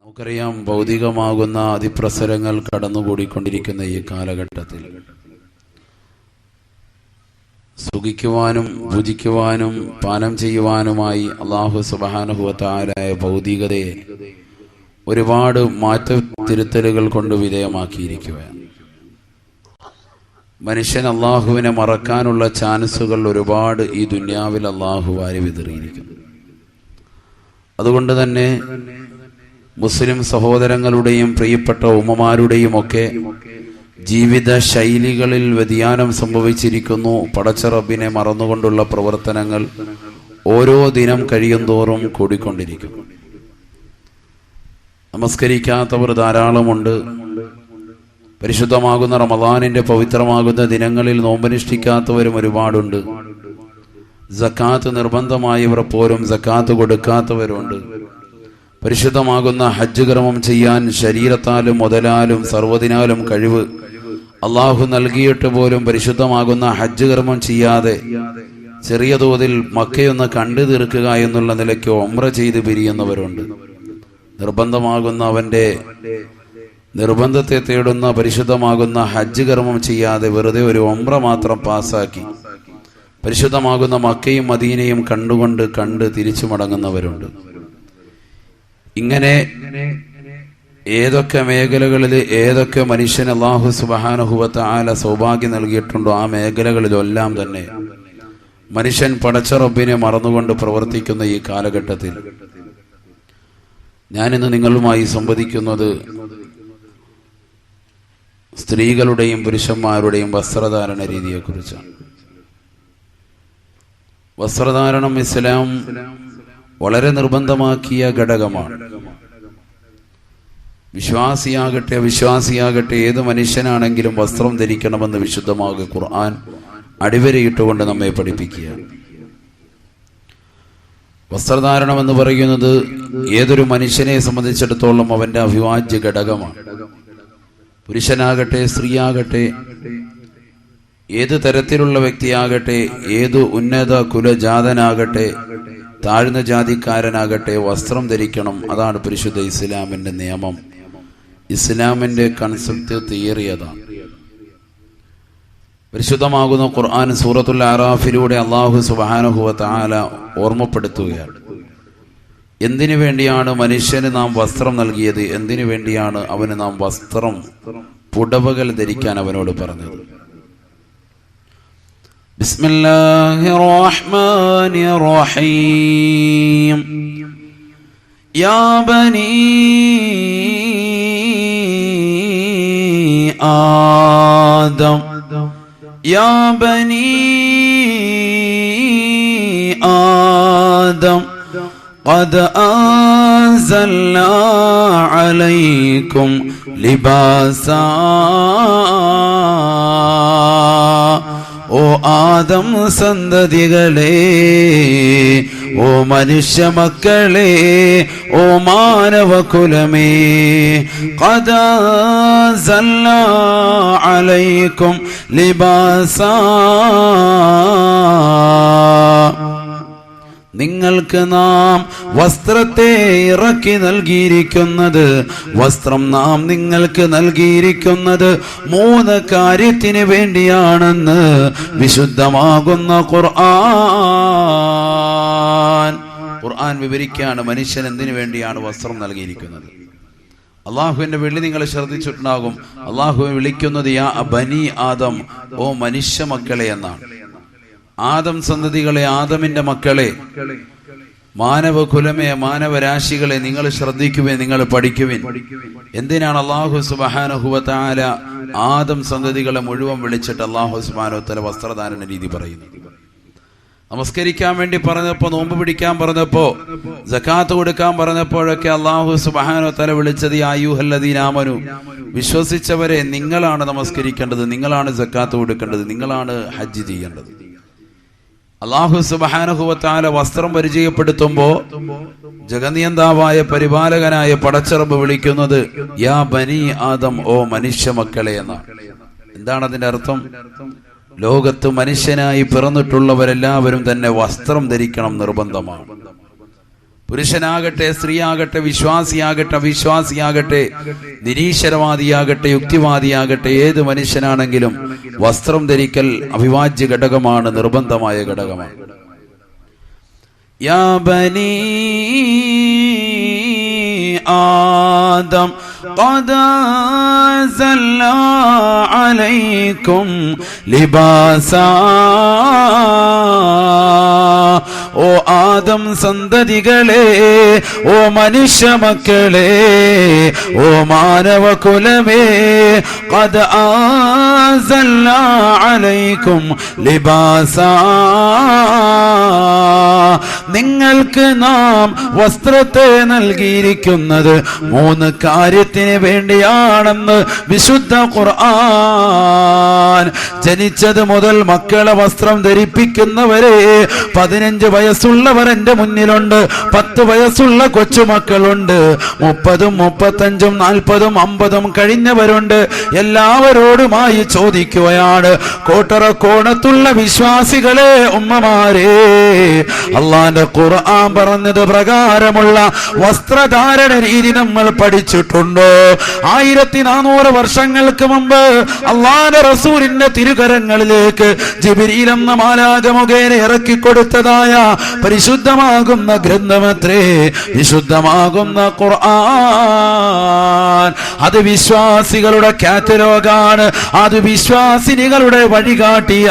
നമുക്കറിയാം, ഭൗതികമാകുന്ന അതിപ്രസരങ്ങൾ കടന്നുകൂടിക്കൊണ്ടിരിക്കുന്ന ഈ കാലഘട്ടത്തിൽ സുഖിക്കുവാനും ഭുജിക്കുവാനും പാനം ചെയ്യുവാനുമായി അല്ലാഹു സുബ്ഹാനഹു വ തആലയെ ഭൗതികതയെ ഒരുപാട് മാറ്റത്തിരുത്തലുകൾ കൊണ്ട് വിധേയമാക്കിയിരിക്കുകയാണ്. മനുഷ്യൻ അള്ളാഹുവിനെ മറക്കാനുള്ള ചാൻസുകൾ ഒരുപാട് ഈ ദുനിയാവിൽ അള്ളാഹു വാരി വിതറിയിരിക്കുന്നു. അതുകൊണ്ട് തന്നെ മുസ്ലിം സഹോദരങ്ങളുടെയും പ്രിയപ്പെട്ട ഉമ്മമാരുടെയും ഒക്കെ ജീവിത ശൈലികളിൽ വ്യതിയാനം സംഭവിച്ചിരിക്കുന്നു. പടച്ച റബ്ബിനെ മറന്നുകൊണ്ടുള്ള പ്രവർത്തനങ്ങൾ ഓരോ ദിനം കഴിയുന്തോറും കൂടിക്കൊണ്ടിരിക്കുന്നു. നമസ്കരിക്കാത്തവർ ധാരാളമുണ്ട്. പരിശുദ്ധമാകുന്ന റമദാനിന്റെ പവിത്രമാകുന്ന ദിനങ്ങളിൽ നോമ്പനുഷ്ഠിക്കാത്തവരും ഒരുപാടുണ്ട്. സക്കാത്ത് നിർബന്ധമായവർ പോലും സക്കാത്ത് കൊടുക്കാത്തവരുണ്ട്. പരിശുദ്ധമാകുന്ന ഹജ്ജ് കർമ്മം ചെയ്യാൻ ശരീരത്താലും മുതലാലും സർവ്വതിനാലും കഴിവ് അള്ളാഹു നൽകിയിട്ട് പോലും പരിശുദ്ധമാകുന്ന ഹജ്ജ് കർമ്മം ചെയ്യാതെ ചെറിയ തോതിൽ മക്കയൊന്ന് കണ്ടു തീർക്കുക എന്നുള്ള നിലയ്ക്ക് ഉംറ ചെയ്ത് പിരിയുന്നവരുണ്ട്. നിർബന്ധമാകുന്ന അവന്റെ നിർബന്ധത്തെ തേടുന്ന പരിശുദ്ധമാകുന്ന ഹജ്ജ് കർമ്മം ചെയ്യാതെ വെറുതെ ഒരു ഉംറ മാത്രം പാസാക്കി പരിശുദ്ധമാകുന്ന മക്കയും മദീനയും കണ്ട് തിരിച്ചു മടങ്ങുന്നവരുണ്ട്. ഇങ്ങനെ ഏതൊക്കെ മേഖലകളിൽ ഏതൊക്കെ മനുഷ്യന് അല്ലാഹു സുബ്ഹാനഹു വ തആല സൗഭാഗ്യം നൽകിയിട്ടുണ്ടോ ആ മേഖലകളിലെല്ലാം തന്നെ മനുഷ്യൻ പടച്ച റബ്ബിനെ മറന്നുകൊണ്ട് പ്രവർത്തിക്കുന്ന ഈ കാലഘട്ടത്തിൽ ഞാനിന്ന് നിങ്ങളുമായി സംവദിക്കുന്നത് സ്ത്രീകളുടെയും പുരുഷന്മാരുടെയും വസ്ത്രധാരണ രീതിയെക്കുറിച്ചാണ്. വസ്ത്രധാരണം ഇസ്ലാം വളരെ നിർബന്ധമാക്കിയ ഘടകമാണ്. വിശ്വാസിയാകട്ടെ ഏത് മനുഷ്യനാണെങ്കിലും വസ്ത്രം ധരിക്കണമെന്ന് വിശുദ്ധമാകുക ഖുർആൻ അടിവരയിട്ടുകൊണ്ട് നമ്മെ പഠിപ്പിക്കുകയാണ്. വസ്ത്രധാരണം എന്ന് പറയുന്നത് ഏതൊരു മനുഷ്യനെ സംബന്ധിച്ചിടത്തോളം അവന്റെ അവിഭാജ്യ ഘടകമാണ്. പുരുഷനാകട്ടെ സ്ത്രീയാകട്ടെ ഏത് തരത്തിലുള്ള വ്യക്തിയാകട്ടെ ഏത് ഉന്നത കുലജാതനാകട്ടെ താഴ്ന്ന ജാതിക്കാരനാകട്ടെ വസ്ത്രം ധരിക്കണം. അതാണ് പരിശുദ്ധ ഇസ്ലാമിന്റെ നിയമം. ഇസ്ലാമിന്റെ കൺസെപ്റ്റ് തിയറി അതാണ്. പരിശുദ്ധമാകുന്ന ഖുർആൻ സൂറത്തുൽ അറാഫിലൂടെ അല്ലാഹു സുബ്ഹാനഹു വ തആല ഓർമ്മപ്പെടുത്തുകയാണ്. എന്തിനു വേണ്ടിയാണ് മനുഷ്യന് നാം വസ്ത്രം നൽകിയത്, എന്തിനു വേണ്ടിയാണ് അവന് നാം വസ്ത്രം പുടവകൾ ധരിക്കാൻ അവനോട് പറഞ്ഞത്. ബിസ്മില്ലാഹിർ റഹ്മാനിർ റഹീം. യാ ബനീ ആദം യാ ബനീ ആദം ഖദ് അൻസൽനാ അലൈക്കും ലിബാസാ. ഓ ആദം സന്തതികളെ, ഓ മനുഷ്യ മക്കളെ, ഓ മാനവകുലമേ, ഖദ് അൻസൽനാ അലൈക്കും ലിബാസാ. നിങ്ങൾക്ക് നാം വസ്ത്രത്തെ ഇറക്കി നൽകിയിരിക്കുന്നത്, വസ്ത്രം നാം നിങ്ങൾക്ക് നൽകിയിരിക്കുന്നത് 3 കാര്യത്തിന് വേണ്ടിയാണെന്ന് വിശുദ്ധമാകുന്ന ഖുർആൻ വിവരിക്കുകയാണ്. മനുഷ്യൻ എന്തിനു വേണ്ടിയാണ് വസ്ത്രം നൽകിയിരിക്കുന്നത്? അള്ളാഹുവിന്റെ വെള്ളി നിങ്ങൾ ശ്രദ്ധിച്ചിട്ടുണ്ടാകും. അള്ളാഹുവിനെ വിളിക്കുന്നത് യാ ബനി ആദം, ഓ മനുഷ്യ മക്കളെ എന്നാണ്. ആദം സന്തതികളെ, ആദമിന്റെ മക്കളെ, മാനവകുലമേ, മാനവരാശികളെ, നിങ്ങൾ ശ്രദ്ധിക്കുവിൻ, നിങ്ങൾ പഠിക്കുവിൻ. എന്തിനാണ് അല്ലാഹു സുബ്ഹാനഹു വ തആല ആദം സന്തതികളെ മുഴുവൻ വിളിച്ചിട്ട് അല്ലാഹു സുബ്ഹാനഹു വ തആല വസ്ത്രധാരണ രീതി പറയുന്നത്? നമസ്കരിക്കാൻ വേണ്ടി പറഞ്ഞപ്പോ, നോമ്പ് പിടിക്കാൻ പറഞ്ഞപ്പോ, സക്കാത്ത് കൊടുക്കാൻ പറഞ്ഞപ്പോഴൊക്കെ അല്ലാഹു സുബ്ഹാനഹു വ തആല വിളിച്ചത് യാ അയ്യുഹല്ലദീന ആമനു, വിശ്വസിച്ചവരെ, നിങ്ങളാണ് നമസ്കരിക്കേണ്ടത്, നിങ്ങളാണ് സക്കാത്ത് കൊടുക്കേണ്ടത്, നിങ്ങളാണ് ഹജ്ജ് ചെയ്യേണ്ടത്. അല്ലാഹു സുബ്ഹാനഹു വ തആല വസ്ത്രം പരിചയപ്പെടുത്തുമ്പോ ജഗനിയന്താവായ പരിപാലകനായ പടച്ചറബ് വിളിക്കുന്നത് യാ ബനി ആദം, ഓ മനുഷ്യ മക്കളെ എന്നാണ്. എന്താണ് അതിന്റെ അർത്ഥം? ലോകത്ത് മനുഷ്യനായി പിറന്നിട്ടുള്ളവരെല്ലാവരും തന്നെ വസ്ത്രം ധരിക്കണം, നിർബന്ധമാണ്. പുരുഷനാകട്ടെ, സ്ത്രീയാകട്ടെ, വിശ്വാസിയാകട്ടെ, അവിശ്വാസിയാകട്ടെ, നിരീശ്വരവാദിയാകട്ടെ, യുക്തിവാദിയാകട്ടെ, ഏത് മനുഷ്യനാണെങ്കിലും വസ്ത്രം ധരിക്കൽ അവിഭാജ്യ ഘടകമാണ്, നിർബന്ധമായ ഘടകമാണ്. യാ ബനീ ആദം ഖദ് അൻസൽനാ അലൈക്കും ലിബാസാ. ഓ ആദം സന്തതികളെ, ഓ മനുഷ്യ മക്കളെ, ഓ മാനവ കുലമേ, ഖദ് അൻസൽനാ അലൈക്കും ലിബാസാ. നിങ്ങൾക്ക് നാം വസ്ത്രത്തെ നൽകിയിരിക്കുന്നത് 3 കാര്യത്തിന് വേണ്ടിയാണെന്ന് വിശുദ്ധ ഖുർആൻ. ജനിച്ചത് മുതൽ മക്കളെ വസ്ത്രം ധരിപ്പിക്കുന്നവരെ 15 വയസ്സുള്ളവർ എന്റെ മുന്നിലുണ്ട്, 10 വയസ്സുള്ള കൊച്ചുമക്കളുണ്ട്, 30, 35, 40, 50 കഴിഞ്ഞവരുണ്ട്. എല്ലാവരോടുമായി ചോദിക്കുകയാണ്, കോട്ടറക്കോണത്തുള്ള വിശ്വാസികളെ, ഉമ്മമാരെ, അള്ളാന്റെ ഖുർആൻ പറഞ്ഞത് പ്രകാരമുള്ള വസ്ത്രധാരണ രീതി നമ്മൾ പഠിച്ചിട്ടുണ്ടോ? 1400 വർഷങ്ങൾക്ക് മുമ്പ് അള്ളാന്റെ റസൂലിന്റെ തിരുകരങ്ങളിലേക്ക് ജിബ്രീൽ എന്ന മാലാഖ മുഖേന ഇറക്കിക്കൊടുത്തതായ പരിശുദ്ധമാകുന്ന ഗ്രന്ഥമത്രേ വിശുദ്ധമാകുന്ന ഖുർആൻ. അത് വിശ്വാസികളുടെ കാറ്റലോഗാണ്, അത് വിശ്വാസിനികളുടെ വഴികാട്ടിയ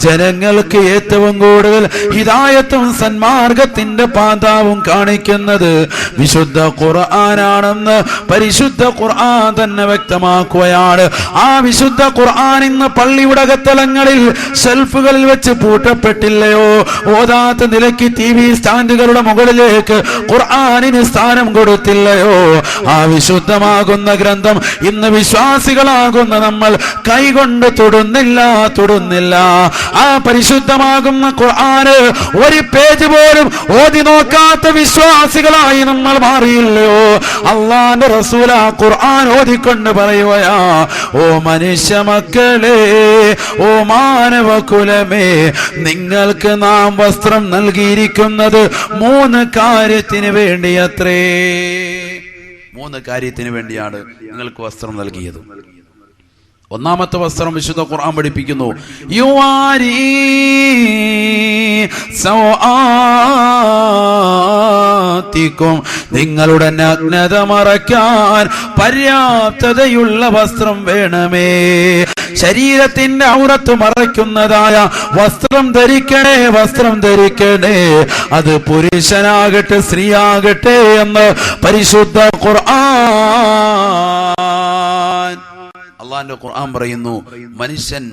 ജനങ്ങൾക്ക് ഏറ്റവും കൂടുതൽ ഹിദായത്തും സന്മാർഗത്തിന്റെ പാതാവും കാണിക്കുന്നത് വിശുദ്ധ ഖുർആനാണെന്ന് പരിശുദ്ധ ഖുർആൻ തന്നെ വ്യക്തമാക്കുകയാണ്. ആ വിശുദ്ധ ഖുർആൻ ഇന്ന് പള്ളിയുടെ അകത്തളങ്ങളിൽ ഷെൽഫുകളിൽ വെച്ച് പൂട്ടപ്പെട്ടില്ലയോ? ഓതാത്ത നിലയ്ക്ക് TV സ്റ്റാൻഡുകളുടെ മുകളിലേക്ക് ഖുർആനിന് സ്ഥാനം കൊടുത്തില്ലയോ? ആ വിശുദ്ധമാകുന്ന ഗ്രന്ഥം ഇന്ന് വിശ്വാസികളാകുന്ന നമ്മൾ കൈകൊണ്ട് തൊടുന്നില്ല. ആ പരിശുദ്ധമാകുന്ന ഖുർആന് ഒരു പേജ് പോലും ഓതി നോക്കാത്ത വിശ്വാസികളായി നമ്മൾ മാറിയില്ലയോ? അള്ളാന്റെ റസൂൽ ആ ഖുർആൻ ഓതിക്കൊണ്ട് പറയുകയാ, ഓ മനുഷ്യ മക്കളെ, ഓ മാനവ കുലമേ, നിങ്ങൾക്ക് നാം വസ്ത്രം നൽകിയിരിക്കുന്നത് 3 കാര്യത്തിന് വേണ്ടിയത്രേ. 3 കാര്യത്തിന് വേണ്ടിയാണ് നിങ്ങൾക്ക് വസ്ത്രം നൽകിയത്. ഒന്നാമത്തെ വസ്ത്രം വിശുദ്ധ ഖുർആൻ പഠിപ്പിക്കുന്നു, യുവാരി സൗആതികും, നിങ്ങളുടെ നഗ്നത മറയ്ക്കാൻ പര്യാപ്തതയുള്ള വസ്ത്രം വേണമേ. ശരീരത്തിന്റെ ഔറത്ത് മറയ്ക്കുന്നതായ വസ്ത്രം ധരിക്കണേ, അത് പുരുഷനാകട്ടെ സ്ത്രീയാകട്ടെ എന്ന് പരിശുദ്ധ ഖുർആൻ. അള്ളാന്റെ ഖുർആൻ പറയുന്നു, മനുഷ്യൻ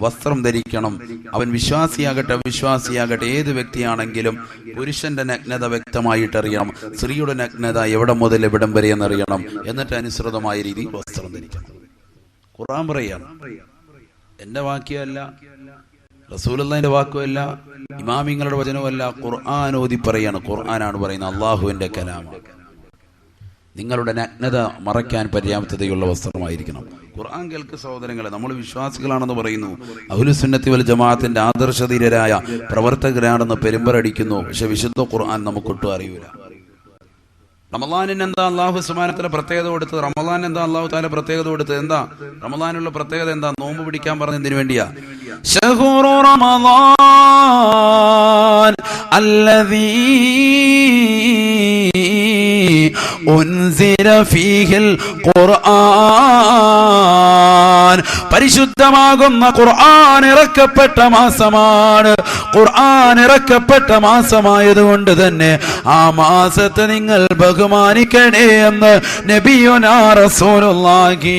വസ്ത്രം ധരിക്കണം. അവൻ വിശ്വാസിയാകട്ടെ അവിശ്വാസിയാകട്ടെ ഏത് വ്യക്തിയാണെങ്കിലും പുരുഷന്റെ നഗ്നത വ്യക്തമായിട്ട് അറിയണം, സ്ത്രീയുടെ നഗ്നത എവിടെ മുതൽ എവിടം വരെ എന്നറിയണം. എന്നിട്ട് അനുസൃതമായ രീതിയിൽ വസ്ത്രം ധരിക്കണം. ഖുർആൻ പറയാണ്, എന്റെ വാക്യമല്ല, റസൂലുള്ളാഹിന്റെ വാക്കുമല്ല, ഇമാമിങ്ങളുടെ വചനവുമല്ല, ഖുർആൻ ഓതി പറയാണ്. ഖുർആനാണ് പറയുന്നത്, അള്ളാഹുവിന്റെ കലാമാണ്. നിങ്ങളുടെ നഗ്നത മറയ്ക്കാൻ പര്യാപ്തതയുള്ള വസ്ത്രമായിരിക്കണം. ഖുർആൻ കേൾക്ക് സഹോദരങ്ങളെ, നമ്മൾ വിശ്വാസികളാണെന്ന് പറയുന്നു, അഹ്ലുസുന്നത്തി വൽ ജമാഅത്തിന്റെ ആദർശധീരരായ പ്രവർത്തകരാണെന്ന് പെരുമ്പറടിക്കുന്നു. പക്ഷെ വിശുദ്ധ ഖുർആൻ നമുക്കൊട്ടും അറിയൂല. റമളാനിന് എന്താ അള്ളാഹു സുബ്ഹാനഹു വ തആല പ്രത്യേകത കൊടുത്തത്? റമളാൻ എന്താ അള്ളാഹു തആല പ്രത്യേകത കൊടുത്തത്? എന്താ റമളാനുള്ള പ്രത്യേകത? എന്താ? നോമ്പ് പിടിക്കാൻ പറഞ്ഞതിന് വേണ്ടിയാ. ശഹ്റു റമളാൻ അല്ലദീ ഉൻസില ഫീഹിൽ ഖുർആൻ. പരിശുദ്ധമാകുന്ന ഖുർആൻ ഇറക്കപ്പെട്ട മാസമാണ്. ഖുർആൻ ഇറക്കപ്പെട്ട മാസമായതുകൊണ്ട് തന്നെ ആ മാസത്തെ നിങ്ങൾ ബഹുമാനിക്കണേ എന്ന് നബിയുനാ റസൂലുള്ളാഹി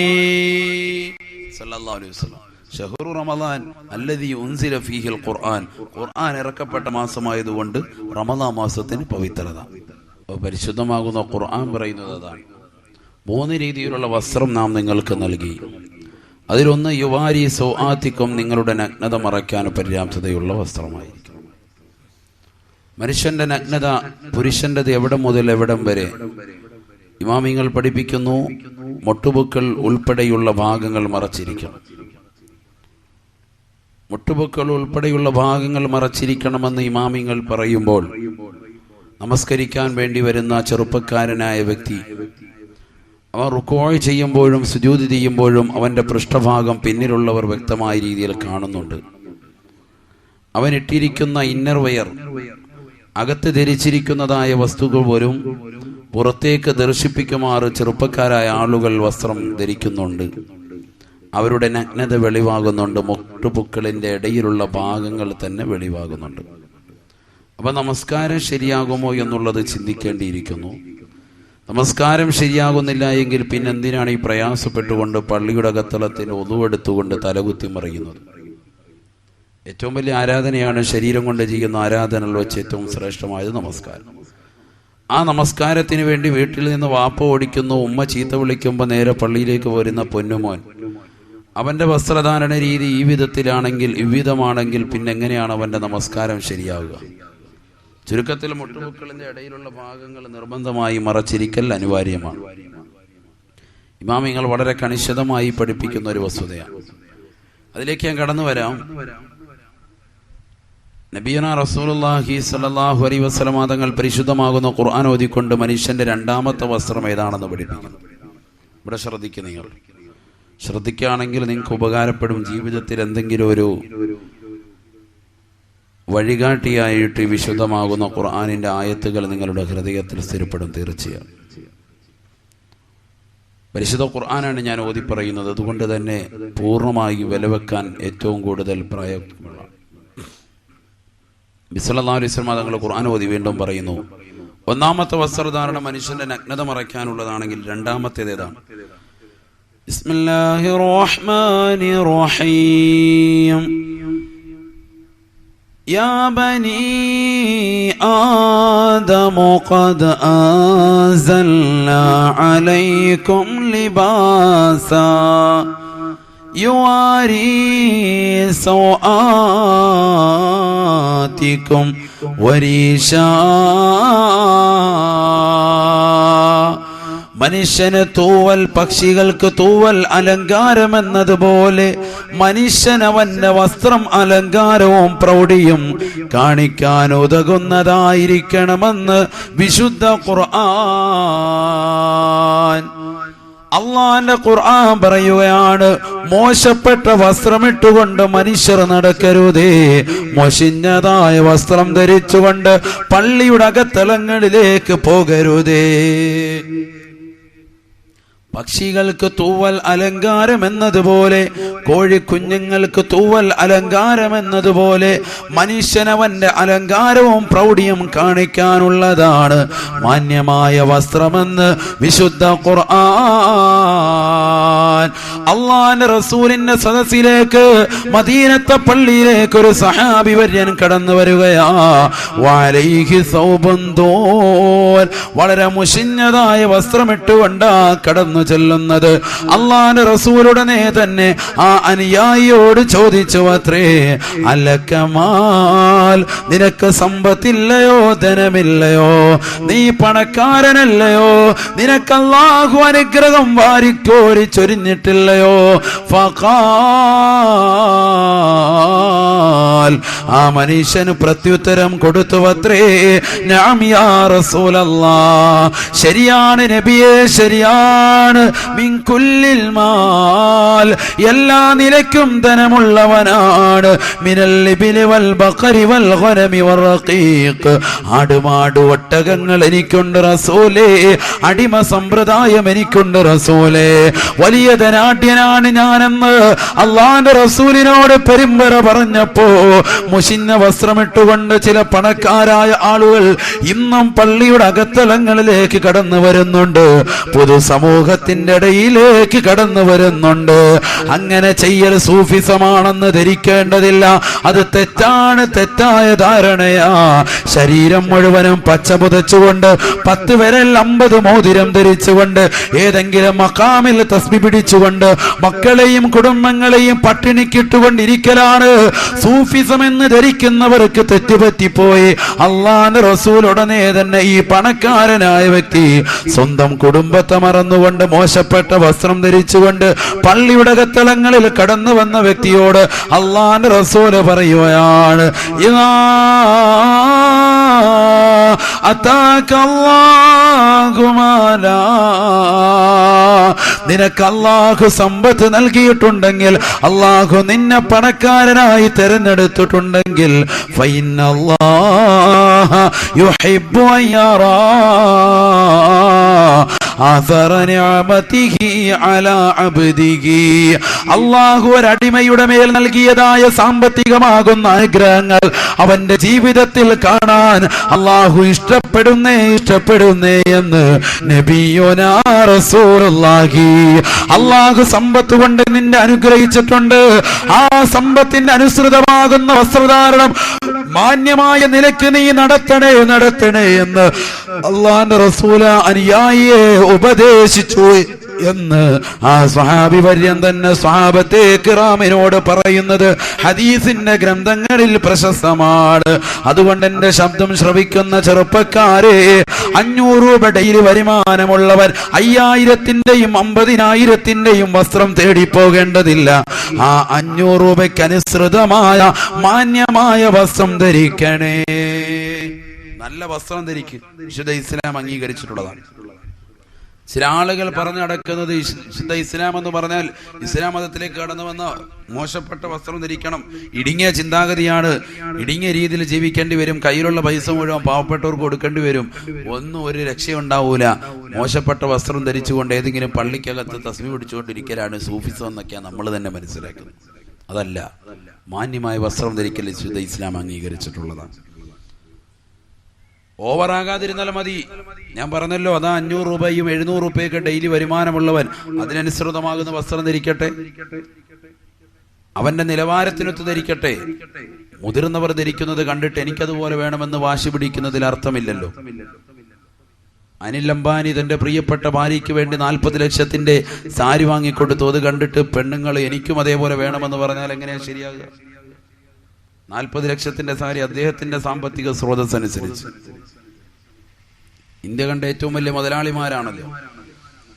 സ്വല്ലല്ലാഹു അലൈഹി വസല്ലം. ശഹ്റു റമളാൻ അല്ലദീ ഉൻസില ഫീഹിൽ ഖുർആൻ. ഖുർആൻ ഇറക്കപ്പെട്ട മാസമായതുകൊണ്ട് റമളാൻ മാസത്തിന് പവിത്രത. പരിശുദ്ധമാകുന്ന ഖുർആൻ പറയുന്നത് അതാണ്. 3 രീതിയിലുള്ള വസ്ത്രം നാം നിങ്ങൾക്ക് നൽകി. അതിലൊന്ന് യുവാരി സൗആതിക്കും, നിങ്ങളുടെ നഗ്നത മറയ്ക്കാൻ പര്യാപ്തതയുള്ള വസ്ത്രമായിരിക്കും. മനുഷ്യന്റെ നഗ്നത പുരുഷന്റേത് എവിടെ മുതൽ എവിടം വരെ? ഇമാമിങ്ങൾ പഠിപ്പിക്കുന്നു, മുട്ടുപൊക്കൾ ഉൾപ്പെടെയുള്ള ഭാഗങ്ങൾ മറച്ചിരിക്കണം. മുട്ടുപൊക്കൾ ഉൾപ്പെടെയുള്ള ഭാഗങ്ങൾ മറച്ചിരിക്കണമെന്ന് ഇമാമിങ്ങൾ പറയുമ്പോൾ നമസ്കരിക്കാൻ വേണ്ടി വരുന്ന ചെറുപ്പക്കാരനായ വ്യക്തി അവൻ റുക്കൂഅ് ചെയ്യുമ്പോഴും സുജൂദ് ചെയ്യുമ്പോഴും അവൻ്റെ പൃഷ്ഠഭാഗം പിന്നിലുള്ളവർ വ്യക്തമായ രീതിയിൽ കാണുന്നുണ്ട്. അവൻ ഇട്ടിരിക്കുന്ന ഇന്നർ വെയർ, അകത്ത് ധരിച്ചിരിക്കുന്നതായ വസ്തുക്കൾ പോലും പുറത്തേക്ക് ദർശിപ്പിക്കുമാറ് ചെറുപ്പക്കാരായ ആളുകൾ വസ്ത്രം ധരിക്കുന്നുണ്ട്. അവരുടെ നഗ്നത വെളിവാകുന്നുണ്ട്. മുട്ടുപുക്കളിൻ്റെ ഇടയിലുള്ള ഭാഗങ്ങൾ തന്നെ വെളിവാകുന്നുണ്ട്. അപ്പൊ നമസ്കാരം ശരിയാകുമോ എന്നുള്ളത് ചിന്തിക്കേണ്ടിയിരിക്കുന്നു. നമസ്കാരം ശരിയാകുന്നില്ല എങ്കിൽ പിന്നെന്തിനാണ് ഈ പ്രയാസപ്പെട്ടുകൊണ്ട് പള്ളിയുടെ അകത്തളത്തിൽ ഒതുവെടുത്തുകൊണ്ട് തലകുത്തി മറിയുന്നത്? ഏറ്റവും വലിയ ആരാധനയാണ് ശരീരം കൊണ്ട് ചെയ്യുന്ന ആരാധനകൾ വെച്ച് ഏറ്റവും ശ്രേഷ്ഠമായത് നമസ്കാരം. ആ നമസ്കാരത്തിന് വേണ്ടി വീട്ടിൽ നിന്ന് വാപ്പ ഓടിക്കുന്നു, ഉമ്മ ചീത്ത വിളിക്കുമ്പോൾ നേരെ പള്ളിയിലേക്ക് വരുന്ന പൊന്നുമോൻ, അവൻ്റെ വസ്ത്രധാരണ രീതി ഈ വിധത്തിലാണെങ്കിൽ, ഇவ்விധമാണെങ്കിൽ പിന്നെ എങ്ങനെയാണ് അവൻ്റെ നമസ്കാരം ശരിയാവുക? ചുരുക്കത്തിൽ മുട്ടുപുക്കളിൻ്റെ ഇടയിലുള്ള ഭാഗങ്ങൾ നിർബന്ധമായി മറച്ചിരിക്കൽ അനിവാര്യമാണ്. ഇമാമിങ്ങൾ വളരെ കണിശതമായി പഠിപ്പിക്കുന്ന ഒരു വസ്തുതയാണ്. അതിലേക്ക് ഞാൻ കടന്നു വരാം. നബിയുനാ റസൂലുള്ളാഹി സ്വല്ലല്ലാഹു അലൈഹി വസല്ലം തങ്ങൾ പരിശുദ്ധമാകുന്ന ഖുർആൻ ഓതിക്കൊണ്ട് മനുഷ്യന്റെ രണ്ടാമത്തെ വസ്ത്രം ഏതാണെന്ന് പഠിപ്പിക്കുന്നു. ഇവിടെ ശ്രദ്ധിക്കുക. നിങ്ങൾ ശ്രദ്ധിക്കുകയാണെങ്കിൽ നിങ്ങൾക്ക് ഉപകാരപ്പെടും. ജീവിതത്തിൽ എന്തെങ്കിലും ഒരു വഴികാട്ടിയായിട്ട് വിശുദ്ധമാകുന്ന ഖുർആനിന്റെ ആയത്തുകൾ നിങ്ങളുടെ ഹൃദയത്തിൽ സ്ഥിരപ്പെടും തീർച്ചയായും. പരിശുദ്ധ ഖുർആനാണ് ഞാൻ ഓതി പറയുന്നത്. അതുകൊണ്ട് തന്നെ പൂർണ്ണമായി വിലവെക്കാൻ ഏറ്റവും കൂടുതൽ പ്രായമുള്ള നബി സല്ലല്ലാഹു അലൈഹി വസല്ലം തങ്ങൾ ഖുർആൻ ഓതി വീണ്ടും പറയുന്നു, ഒന്നാമത്തെ വസ്ത്രധാരണ മനുഷ്യന്റെ നഗ്നത മറയ്ക്കാനുള്ളതാണെങ്കിൽ രണ്ടാമത്തേത് ഏതാണ്? ബിസ്മില്ലാഹിർ റഹ്മാനിർ റഹീം. യാ ബനീ ആദം ഖദ് അൻസൽനാ അലൈക്കും ലിബാസാ യുവാരി സൗആതികും വരീശാ. മനുഷ്യന് തൂവൽ, പക്ഷികൾക്ക് തൂവൽ അലങ്കാരം എന്നതുപോലെ മനുഷ്യനവന്റെ വസ്ത്രം അലങ്കാരവും പ്രൗഢിയും കാണിക്കാൻ ഉതകുന്നതായിരിക്കണമെന്ന് വിശുദ്ധ ഖുർആൻ. അള്ളാന്റെ ഖുർആൻ പറയുകയാണ്, മോശപ്പെട്ട വസ്ത്രമിട്ടുകൊണ്ട് മനുഷ്യർ നടക്കരുതേ, മോശിഞ്ഞതായ വസ്ത്രം ധരിച്ചുകൊണ്ട് പള്ളിയുടെ അകത്തളങ്ങളിലേക്ക് പോകരുതേ. പക്ഷികൾക്ക് തൂവൽ അലങ്കാരം എന്നതുപോലെ, കോഴിക്കുഞ്ഞുങ്ങൾക്ക് തൂവൽ അലങ്കാരം എന്നതുപോലെ മനുഷ്യനവന്റെ അലങ്കാരവും പ്രൗഢിയും കാണിക്കാനുള്ളതാണ് മാന്യമായ വസ്ത്രമെന്ന് വിശുദ്ധ ഖുർആൻ. അള്ളാന്റെ റസൂലിന്റെ സദസ്സിലേക്ക്, മദീനത്തെ പള്ളിയിലേക്ക് ഒരു സഹാബി വര്യൻ കടന്നു വരികയാ. വഅലൈഹി സൗബുൻ ദൂൽ, വളരെ മുഷിഞ്ഞതായ വസ്ത്രമിട്ടുകൊണ്ടാ കടന്നു ചെല്ലുന്നത്. അള്ളാന്റെ റസൂലുടനെ തന്നെ ആ അനുയായിയോട് ചോദിച്ചു അത്രേ, അലക്കമാൽ, നിനക്ക് സമ്പത്തില്ലയോ, ധനമില്ലയോ, നീ പണക്കാരനല്ലയോ, നിനക്ക് അല്ലാഹു അനുഗ്രഹം വാരിക്കോരി ചൊരിഞ്ഞിട്ടില്ലയോ? ഫഖാൽ, ആ മനുഷ്യന് പ്രത്യുത്തരം കൊടുത്തു അത്രേ, നഅം യാ റസൂലല്ലാഹ്, ശരിയാണ് നബിയേ, ശരിയാണ്. മിൻ കുല്ലിൽ മാൽ, എല്ലാ നിലയ്ക്കും ധനമുള്ളവനാണ്. മിനൽ ഇബ്ലി വൽ ബഖരി വൽ ഗനമി വർ റഖീഖ്, ആടുമാട് ഒട്ടകങ്ങൾ എനിക്കുണ്ട് റസൂലേ, അടിമ സമ്പ്രദായം എനിക്കുണ്ട് റസൂലേ, വലിയ ധനാഢ്യനാണ് ഞാനെന്ന് അള്ളാന്റെ റസൂലിനോട് പെരുമ്പറ പറഞ്ഞപ്പോ മുഷിഞ്ഞ വസ്ത്രമിട്ടുകൊണ്ട് ചില പണക്കാരായ ആളുകൾ ഇന്നും പള്ളിയുടെ അകത്തളങ്ങളിലേക്ക് കടന്നു വരുന്നുണ്ട്, പൊതുസമൂഹത്തിന്റെ ഇടയിലേക്ക് കടന്നു വരുന്നുണ്ട്. അങ്ങനെ ചെയ്യൽ സൂഫിസമാണെന്ന് ധരിക്കേണ്ടതില്ല. അത് തെറ്റാണ്, തെറ്റായ ധാരണയാ. ശരീരം മുഴുവനും പച്ച പുതച്ചുകൊണ്ട് 10 വിരൽ 50 മോതിരം ധരിച്ചുകൊണ്ട് ഏതെങ്കിലും മഖാമിൽ തസ്ബീഹ് പിടിച്ചുകൊണ്ട് മക്കളെയും കുടുംബങ്ങളെയും പട്ടിണിക്കിട്ടുകൊണ്ടിരിക്കലാണ് സൂഫിസം എന്ന് ധരിക്കുന്നവർക്ക് തെറ്റുപറ്റിപ്പോയി. അള്ളാന്റെ റസൂൽ ഉടനെ തന്നെ ഈ പണക്കാരനായ വ്യക്തി സ്വന്തം കുടുംബത്തെ മറന്നുകൊണ്ട് മോശപ്പെട്ട വസ്ത്രം ധരിച്ചുകൊണ്ട് പള്ളിയുടെ അകത്തളങ്ങളിൽ കടന്നു വന്ന വ്യക്തിയോട് അള്ളാന്റെ റസൂല് പറയുകയാണ്, അതാകല്ലാഹു മാലാ, നിനക്ക് അല്ലാഹു സമ്പത്ത് നൽകിയിട്ടുണ്ടെങ്കിൽ, അല്ലാഹു നിന്നെ പണക്കാരനായി തിരഞ്ഞെടുത്തിട്ടുണ്ടെങ്കിൽ, ഫഇന്നല്ലാഹ യുഹിബ്ബു അൻ യറാ ആഥറ നിഅമതിഹി അലാ അബ്ദിഹി. അല്ലാഹു ഒരടിമയുടെ മേൽ നൽകിയതായ സാമ്പത്തികമാകുന്ന അനുഗ്രഹങ്ങൾ അവന്റെ ജീവിതത്തിൽ കാണാൻ അല്ലാഹു ഇഷ്ടപ്പെടുന്നേ എന്ന് നബിയുനാ റസൂലുള്ളാഹി. അല്ലാഹു സമ്പത്ത് കൊണ്ട് നിന്നെ അനുഗ്രഹിച്ചിട്ടുണ്ട്. ആ സമ്പത്തിന്റെ അനുസൃതമാകുന്ന വസ്ത്രധാരണം മാന്യമായ നിലയ്ക്ക് നീ നടത്തണേ എന്ന് അല്ലാഹുവിന്റെ റസൂൽ അനുയായിയെ ഉപദേശിച്ചു എന്ന് ആ സ്വഹാബി വര്യൻ തന്നെ സ്വഹാബത്തെ കിറാമിനോട് പറയുന്നത് ഹദീസിന്റെ ഗ്രന്ഥങ്ങളിൽ പ്രശസ്തമാണ്. അതുകൊണ്ട് എന്റെ ശബ്ദം ശ്രവിക്കുന്ന ചെറുപ്പക്കാരെ, 500 രൂപ ഡെയിലി വരുമാനമുള്ളവർ 5000-ന്റെയും 50,000-ന്റെയും വസ്ത്രം തേടി പോകേണ്ടതില്ല. ആ 500 രൂപയ്ക്ക് അനുസൃതമായ മാന്യമായ വസ്ത്രം ധരിക്കണേ. നല്ല വസ്ത്രം ധരിക്കും. വിശുദ്ധ ഇസ്ലാം അംഗീകരിച്ചിട്ടുള്ളതാണ്. ചില ആളുകൾ പറഞ്ഞു നടക്കുന്നത് വിശുദ്ധ ഇസ്ലാം എന്ന് പറഞ്ഞാൽ ഇസ്ലാം മതത്തിലേക്ക് കടന്നു വന്ന മോശപ്പെട്ട വസ്ത്രം ധരിക്കണം, ഇടുങ്ങിയ ചിന്താഗതിയാണ്, ഇടുങ്ങിയ രീതിയിൽ ജീവിക്കേണ്ടി വരും, കയ്യിലുള്ള പൈസ മുഴുവൻ പാവപ്പെട്ടവർക്ക് കൊടുക്കേണ്ടി വരും, ഒന്നും ഒരു രക്ഷയുണ്ടാവൂല, മോശപ്പെട്ട വസ്ത്രം ധരിച്ചുകൊണ്ട് ഏതെങ്കിലും പള്ളിക്കകത്ത് തസ്ബീഹ് പിടിച്ചുകൊണ്ടിരിക്കലാണ് സൂഫിസം എന്നൊക്കെയാണ് നമ്മൾ തന്നെ മനസ്സിലാക്കുന്നത്. അതല്ല, മാന്യമായ വസ്ത്രം ധരിക്കൽ വിശുദ്ധ ഇസ്ലാം അംഗീകരിച്ചിട്ടുള്ളതാണ്. ഓവറാകാതിരുന്നാൽ മതി. ഞാൻ പറഞ്ഞല്ലോ, അതാ 500 രൂപയും 700 രൂപയൊക്കെ ഡെയിലി വരുമാനമുള്ളവൻ അതിനനുസൃതമാകുന്ന വസ്ത്രം ധരിക്കട്ടെ, അവന്റെ നിലവാരത്തിനൊത്ത് ധരിക്കട്ടെ. മുതിർന്നവർ ധരിക്കുന്നത് കണ്ടിട്ട് എനിക്കതുപോലെ വേണമെന്ന് വാശി പിടിക്കുന്നതിൽ അർത്ഥമില്ലല്ലോ. അനിൽ അംബാനി തന്റെ പ്രിയപ്പെട്ട ഭാര്യയ്ക്ക് വേണ്ടി 40 ലക്ഷത്തിന്റെ സാരി വാങ്ങിക്കൊടുത്തു. അത് കണ്ടിട്ട് പെണ്ണുങ്ങൾ എനിക്കും അതേപോലെ വേണമെന്ന് പറഞ്ഞാൽ എങ്ങനെയാ ശരിയാകുക? 40 ലക്ഷത്തിന്റെ സാരി അദ്ദേഹത്തിന്റെ സാമ്പത്തിക സ്രോതസ് അനുസരിച്ച്. ഇന്ത്യ കണ്ട ഏറ്റവും വലിയ മുതലാളിമാരാണല്ലോ.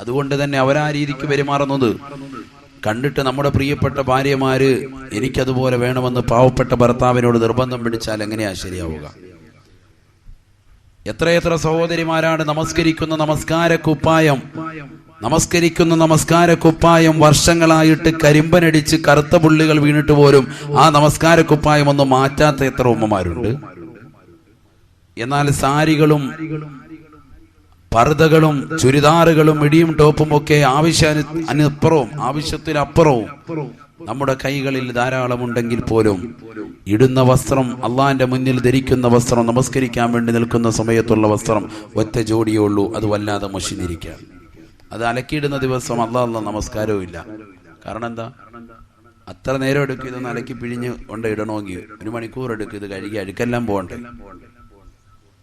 അതുകൊണ്ട് തന്നെ അവരാ രീതിക്ക് പെരുമാറുന്നത് കണ്ടിട്ട് നമ്മുടെ പ്രിയപ്പെട്ട ഭാര്യമാര് എനിക്കതുപോലെ വേണമെന്ന് പാവപ്പെട്ട ഭർത്താവിനോട് നിർബന്ധം പിടിച്ചാൽ എങ്ങനെയാ ശരിയാവുക? എത്രയെത്ര സഹോദരിമാരാണ് നമസ്കരിക്കുന്ന നമസ്കാര കുപ്പായം വർഷങ്ങളായിട്ട് കരിമ്പനടിച്ച് കറുത്ത പുള്ളികൾ വീണിട്ട് പോലും ആ നമസ്കാര കുപ്പായം ഒന്നും മാറ്റാത്ത എത്ര ഉമ്മമാരുണ്ട്. എന്നാൽ സാരികളും പർദ്ദകളും ചുരിദാറുകളും മിടിയും ടോപ്പും ഒക്കെ ആവശ്യത്തിനപ്പുറവും നമ്മുടെ കൈകളിൽ ധാരാളമുണ്ടെങ്കിൽ പോലും ഇടുന്ന വസ്ത്രം, അള്ളാന്റെ മുന്നിൽ ധരിക്കുന്ന വസ്ത്രം, നമസ്കരിക്കാൻ വേണ്ടി നിൽക്കുന്ന സമയത്തുള്ള വസ്ത്രം ഒറ്റ ജോഡിയേ ഉള്ളൂ. അത് വല്ലാതെ മുഷിഞ്ഞിരിക്കാം. അത് അലക്കിയിടുന്ന ദിവസം അള്ളാഹ് നമസ്കാരവും ഇല്ല. കാരണം എന്താ? അത്ര നേരം എടുക്കും ഇതൊന്ന് അലക്കി പിഴിഞ്ഞ് കൊണ്ട് ഇടണമെങ്കിൽ 1 മണിക്കൂർ എടുക്കും. ഇത് കഴുകി അഴുക്കെല്ലാം പോകണ്ടേ?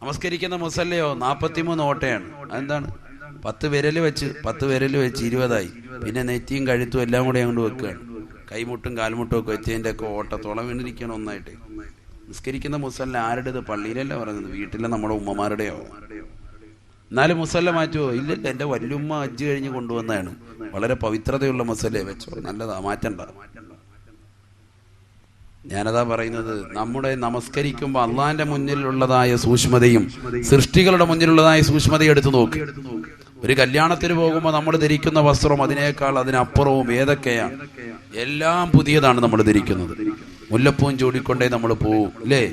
നമസ്കരിക്കുന്ന മുസല്ലയോ 43 ഓട്ടയാണ്. അതെന്താണ്? 10 വിരൽ വെച്ച് 20ആയി. പിന്നെ നെറ്റിയും കഴുത്തും എല്ലാം കൂടെ അങ്ങോട്ട് വെക്കുകയാണ്. കൈമുട്ടും കാൽമുട്ടും ഒക്കെ വെച്ചതിൻ്റെ ഒക്കെ ഓട്ടത്തോളം വീണിരിക്കണം ഒന്നായിട്ട്. നിസ്കരിക്കുന്ന മുസല്ല ആരുടേത്? പള്ളിയിലല്ല പറയുന്നത്, വീട്ടിലെ നമ്മുടെ ഉമ്മമാരുടെയോ. എന്നാലും മുസല്ല മാറ്റുമോ? ഇല്ലല്ല, എൻ്റെ വല്യുമ്മ ഹജ്ജ് കഴിഞ്ഞ് കൊണ്ടുവന്നതാണ്. വളരെ പവിത്രതയുള്ള മുസല്ലേ, വെച്ചോ, നല്ലതാ, മാറ്റണ്ട. ഞാനതാ പറയുന്നത്, നമ്മുടെ നമസ്കരിക്കുമ്പോൾ അള്ളാന്റെ മുന്നിലുള്ളതായ സൂക്ഷ്മതയും സൃഷ്ടികളുടെ മുന്നിലുള്ളതായ സൂക്ഷ്മതയും എടുത്തു നോക്ക്. ഒരു കല്യാണത്തിന് പോകുമ്പോൾ നമ്മൾ ധരിക്കുന്ന വസ്ത്രം അതിനപ്പുറവും ഏതൊക്കെയാണ്? എല്ലാം പുതിയതാണ് നമ്മൾ ധരിക്കുന്നത്. മുല്ലപ്പൂവും ചൂടിക്കൊണ്ടേ നമ്മൾ പോവും, അല്ലേ?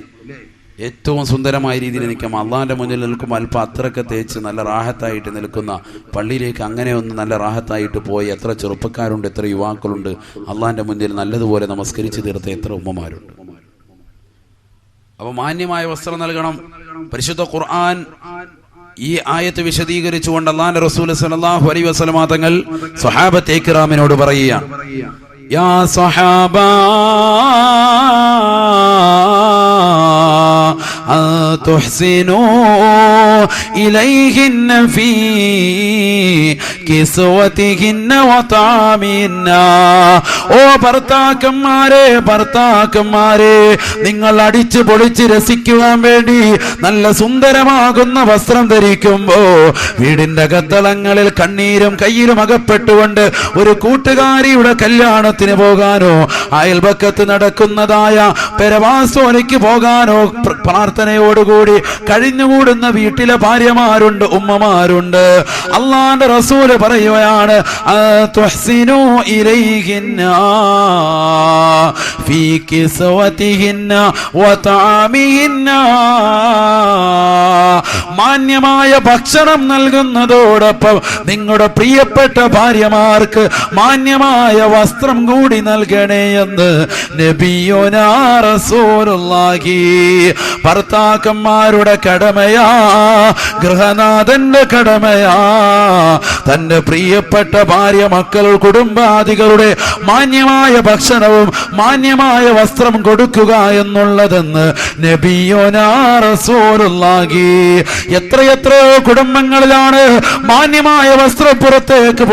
ഏറ്റവും സുന്ദരമായ രീതിയിൽ നിൽക്കാം. അള്ളാന്റെ മുന്നിൽ നിൽക്കുമ്പോൾ അല്പം അത്രയൊക്കെ തേച്ച് നല്ല റാഹത്തായിട്ട് നിൽക്കുന്ന പള്ളിയിലേക്ക് അങ്ങനെ ഒന്ന് നല്ല റാഹത്തായിട്ട് പോയി എത്ര ചെറുപ്പക്കാരുണ്ട്, എത്ര യുവാക്കളുണ്ട്. അള്ളാന്റെ മുന്നിൽ നല്ലതുപോലെ നമസ്കരിച്ച് തീർത്ത എത്ര ഉമ്മമാരുണ്ട്. അപ്പൊ മാന്യമായ വസ്ത്രം നൽകണം. പരിശുദ്ധ ഖുർആൻ ഈ ആയത്ത് വിശദീകരിച്ചുകൊണ്ട് അല്ലാഹുവിന്റെ റസൂൽ സല്ലല്ലാഹു അലൈഹി വസല്ലം തങ്ങൾ സ്വഹാബത്തെ കിറാമിനോട് പറയുകയാണ്, യാ സ്വഹാബാ تحسنوا إليهن في كسوتهن وطعامهن. ഓ ഭർത്താക്കന്മാരെ, നിങ്ങൾ അടിച്ചു പൊളിച്ച് രസിക്കുവാൻ വേണ്ടി നല്ല സുന്ദരമാകുന്ന വസ്ത്രം ധരിക്കുമ്പോ വീടിന്റെ അകത്തളങ്ങളിൽ കണ്ണീരും കയ്യിലും അകപ്പെട്ടുകൊണ്ട് ഒരു കൂട്ടുകാരിയുടെ കല്യാണത്തിന് പോകാനോ അയൽപക്കത്ത് നടക്കുന്നതായ പെരവാസോലയ്ക്ക് പോകാനോ പ്രാർത്ഥനയോടുകൂടി കഴിഞ്ഞുകൂടുന്ന വീട്ടിലെ ഭാര്യമാരുണ്ട്, ഉമ്മമാരുണ്ട്. അള്ളാന്റെ റസൂല് പറയുകയാണ്, തുഹ്സിനു ഇലൈഹിന്ന ഫീ കിസ്വതിഹിന്ന വതഅമിഹിന്ന, മാന്യമായ ഭക്ഷണം നൽകുന്നതോടൊപ്പം നിങ്ങളുടെ പ്രിയപ്പെട്ട ഭാര്യമാർക്ക് മാന്യമായ വസ്ത്രം കൂടി നൽകണേ എന്ന് നബിയുനാ റസൂലുള്ളാഹി. ഭർത്താക്കന്മാരുടെ കടമയാ, ഗൃഹനാഥന്റെ കടമയാ, തന്റെ പ്രിയപ്പെട്ട ഭാര്യ, മക്കൾ, കുടുംബാദികളുടെ മാന്യമായ ഭക്ഷണവും മാന്യമായ വസ്ത്രം കൊടുക്കുക എന്നുള്ളതെന്ന് നബിയുനാ റസൂലുള്ളാഹി. എത്രയെത്രയോ കുടുംബങ്ങളിലാണ് മാന്യമായ വസ്ത്രം പുറത്തേക്ക്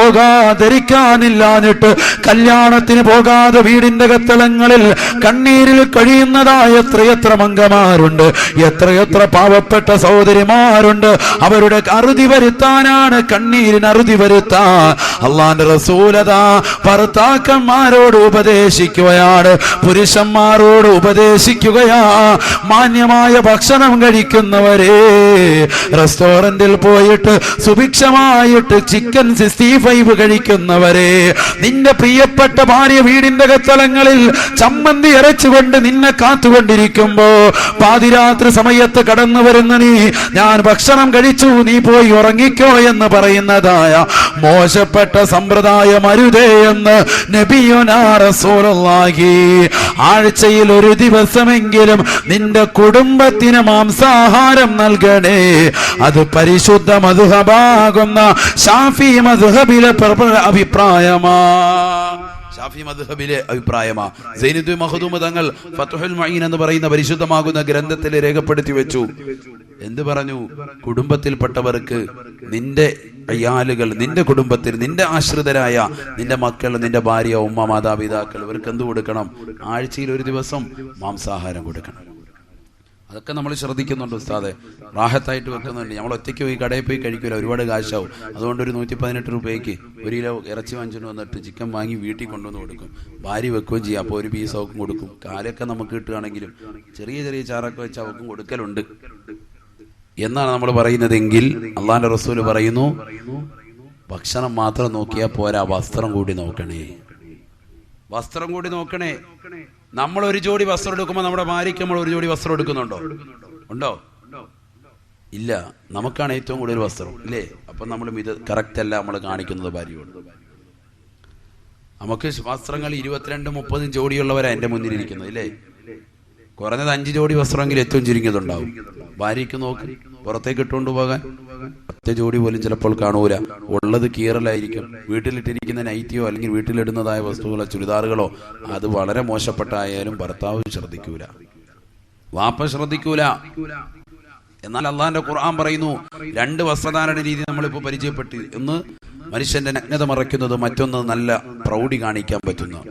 ധരിക്കാനില്ലാഞ്ഞിട്ട് കല്യാണത്തിന് പോകാതെ വീടിന്റെ കത്തളങ്ങളിൽ കണ്ണീരിൽ കഴിയുന്നതായ എത്രയെത്ര മംഗമാരുണ്ട്, എത്രയെത്ര പാവപ്പെട്ട സഹോദരിമാരുണ്ട്. അവരുടെ അറുതി വരുത്താനാണ്, കണ്ണീരിന് അറുതി വരുത്താൻ അള്ളാന്റെ റസൂലതാ ഭർത്താക്കന്മാരോട് ഉപദേശിക്കുകയാണ്, പുരുഷന്മാരോട് ഉപദേശിക്കുകയാ. മാന്യമായ ഭക്ഷണം കഴിക്കുന്നവരെ, റെസ്റ്റോറന്റിൽ പോയിട്ട് സുഭിക്ഷമായിട്ട് ചിക്കൻ 65 കഴിക്കുന്നവരെ, നിന്റെ പ്രിയപ്പെട്ട ഭാര്യ വീടിന്റെ കത്തളങ്ങളിൽ ചമ്മന്തി അരച്ചുകൊണ്ട് നിന്നെ കാത്തുകൊണ്ടിരിക്കുമ്പോ പാതിരാത്രി സമയത്ത് കടന്നു വരുന്ന നീ, ഞാൻ ഭക്ഷണം കഴിച്ചു, നീ പോയി ഉറങ്ങിക്കോ എന്ന് പറയുന്നതായ മോശപ്പെട്ട സമ്പ്രദായം അരുതേ എന്ന് നബിയുനാ റസൂലുള്ളാഹി. ആഴ്ചയിൽ ഒരു ദിവസമെങ്കിലും നിന്റെ കുടുംബത്തിന് മാംസാഹാരം നൽകണേ. അത് പരിശുദ്ധ മദ്ഹബാകുന്ന ശാഫി മദ്ഹബിലെ അഭിപ്രായമാ, ഷാഫി മദ്ഹബിലെ അഭിപ്രായമാ. സൈനുദ്ദീൻ മഖ്ദൂം തങ്ങൾ ഫത്ഹുൽ മുഈൻ എന്ന് പറയുന്ന പരിശുദ്ധമാകുന്ന ഗ്രന്ഥത്തിൽ രേഖപ്പെടുത്തി വെച്ചു. എന്ത് പറഞ്ഞു? കുടുംബത്തിൽപ്പെട്ടവർക്ക്, നിന്റെ അയാളുകൾ, നിന്റെ കുടുംബത്തിൽ നിന്റെ ആശ്രിതരായ നിന്റെ മക്കൾ, നിന്റെ ഭാര്യ, ഉമ്മ, മാതാപിതാക്കൾ, ഇവർക്ക് എന്ത് കൊടുക്കണം? ആഴ്ചയിൽ ഒരു ദിവസം മാംസാഹാരം കൊടുക്കണം. അതൊക്കെ നമ്മൾ ശ്രദ്ധിക്കുന്നുണ്ട് ഉസ്താദെ, റാഹത്തായിട്ട് വെക്കുന്നുണ്ട്. നമ്മൾ ഒറ്റയ്ക്ക് പോയി കടയിൽ പോയി കഴിക്കില്ല, ഒരുപാട് കാശാവും. അതുകൊണ്ട് ഒരു 118 രൂപയ്ക്ക് 1 കിലോ ഇറച്ചി വാങ്ങിച്ചുകൊണ്ട് വന്നിട്ട് ചിക്കൻ വാങ്ങി വീട്ടിൽ കൊണ്ടുവന്ന് കൊടുക്കും, ഭാര്യ വെക്കുകയും ചെയ്യും. അപ്പോൾ ഒരു പീസ് അവക്കും കൊടുക്കും. കാലൊക്കെ നമുക്ക് കിട്ടുകയാണെങ്കിലും ചെറിയ ചെറിയ ചാറൊക്കെ വെച്ച് അവക്കും കൊടുക്കലുണ്ട് എന്നാണ് നമ്മൾ പറയുന്നതെങ്കിൽ, അള്ളാന്റെ റസൂല് പറയുന്നു, ഭക്ഷണം മാത്രം നോക്കിയാൽ പോരാ, വസ്ത്രം കൂടി നോക്കണേ, വസ്ത്രം കൂടി നോക്കണേ. നമ്മൾ ഒരു ജോഡി വസ്ത്രം എടുക്കുമ്പോൾ നമ്മുടെ ഭാര്യയ്ക്ക് നമ്മൾ ഒരു ജോഡി വസ്ത്രം എടുക്കുന്നുണ്ടോ? ഉണ്ടോ? ഇല്ല. നമുക്കാണ് ഏറ്റവും കൂടുതൽ വസ്ത്രം, ഇല്ലേ? അപ്പം നമ്മൾ ഇത് കറക്റ്റ് അല്ല നമ്മൾ കാണിക്കുന്നത് ഭാര്യയോട്. നമുക്ക് വസ്ത്രങ്ങൾ 22-30 ജോഡിയുള്ളവരാണ് എൻ്റെ മുന്നിലിരിക്കുന്നത്, ഇല്ലേ? കുറഞ്ഞത് 5 ജോഡി വസ്ത്രമെങ്കിലും ഏറ്റവും ചുരുങ്ങിയതുണ്ടാവും. ഭാര്യയ്ക്ക് നോക്ക്, പുറത്തേക്ക് ഇട്ടുകൊണ്ട് പോകാൻ 10 ജോഡി പോലും ചിലപ്പോൾ കാണൂല. ഉള്ളത് കീറലായിരിക്കും. വീട്ടിലിട്ടിരിക്കുന്ന നൈറ്റിയോ അല്ലെങ്കിൽ വീട്ടിലിടുന്നതായ വസ്തുക്കളോ ചുരിദാറുകളോ അത് വളരെ മോശപ്പെട്ടായാലും ഭർത്താവ് ശ്രദ്ധിക്കൂല, വാപ്പ ശ്രദ്ധിക്കൂല. എന്നാൽ അള്ളാന്റെ ഖുർആൻ പറയുന്നു, 2 വസ്ത്രധാരണ രീതി നമ്മളിപ്പോൾ പരിചയപ്പെട്ടു. ഒന്ന് മനുഷ്യന്റെ നഗ്നത മറയ്ക്കുന്നത്, മറ്റൊന്ന് നല്ല പ്രൗഢി കാണിക്കാൻ പറ്റുന്നു.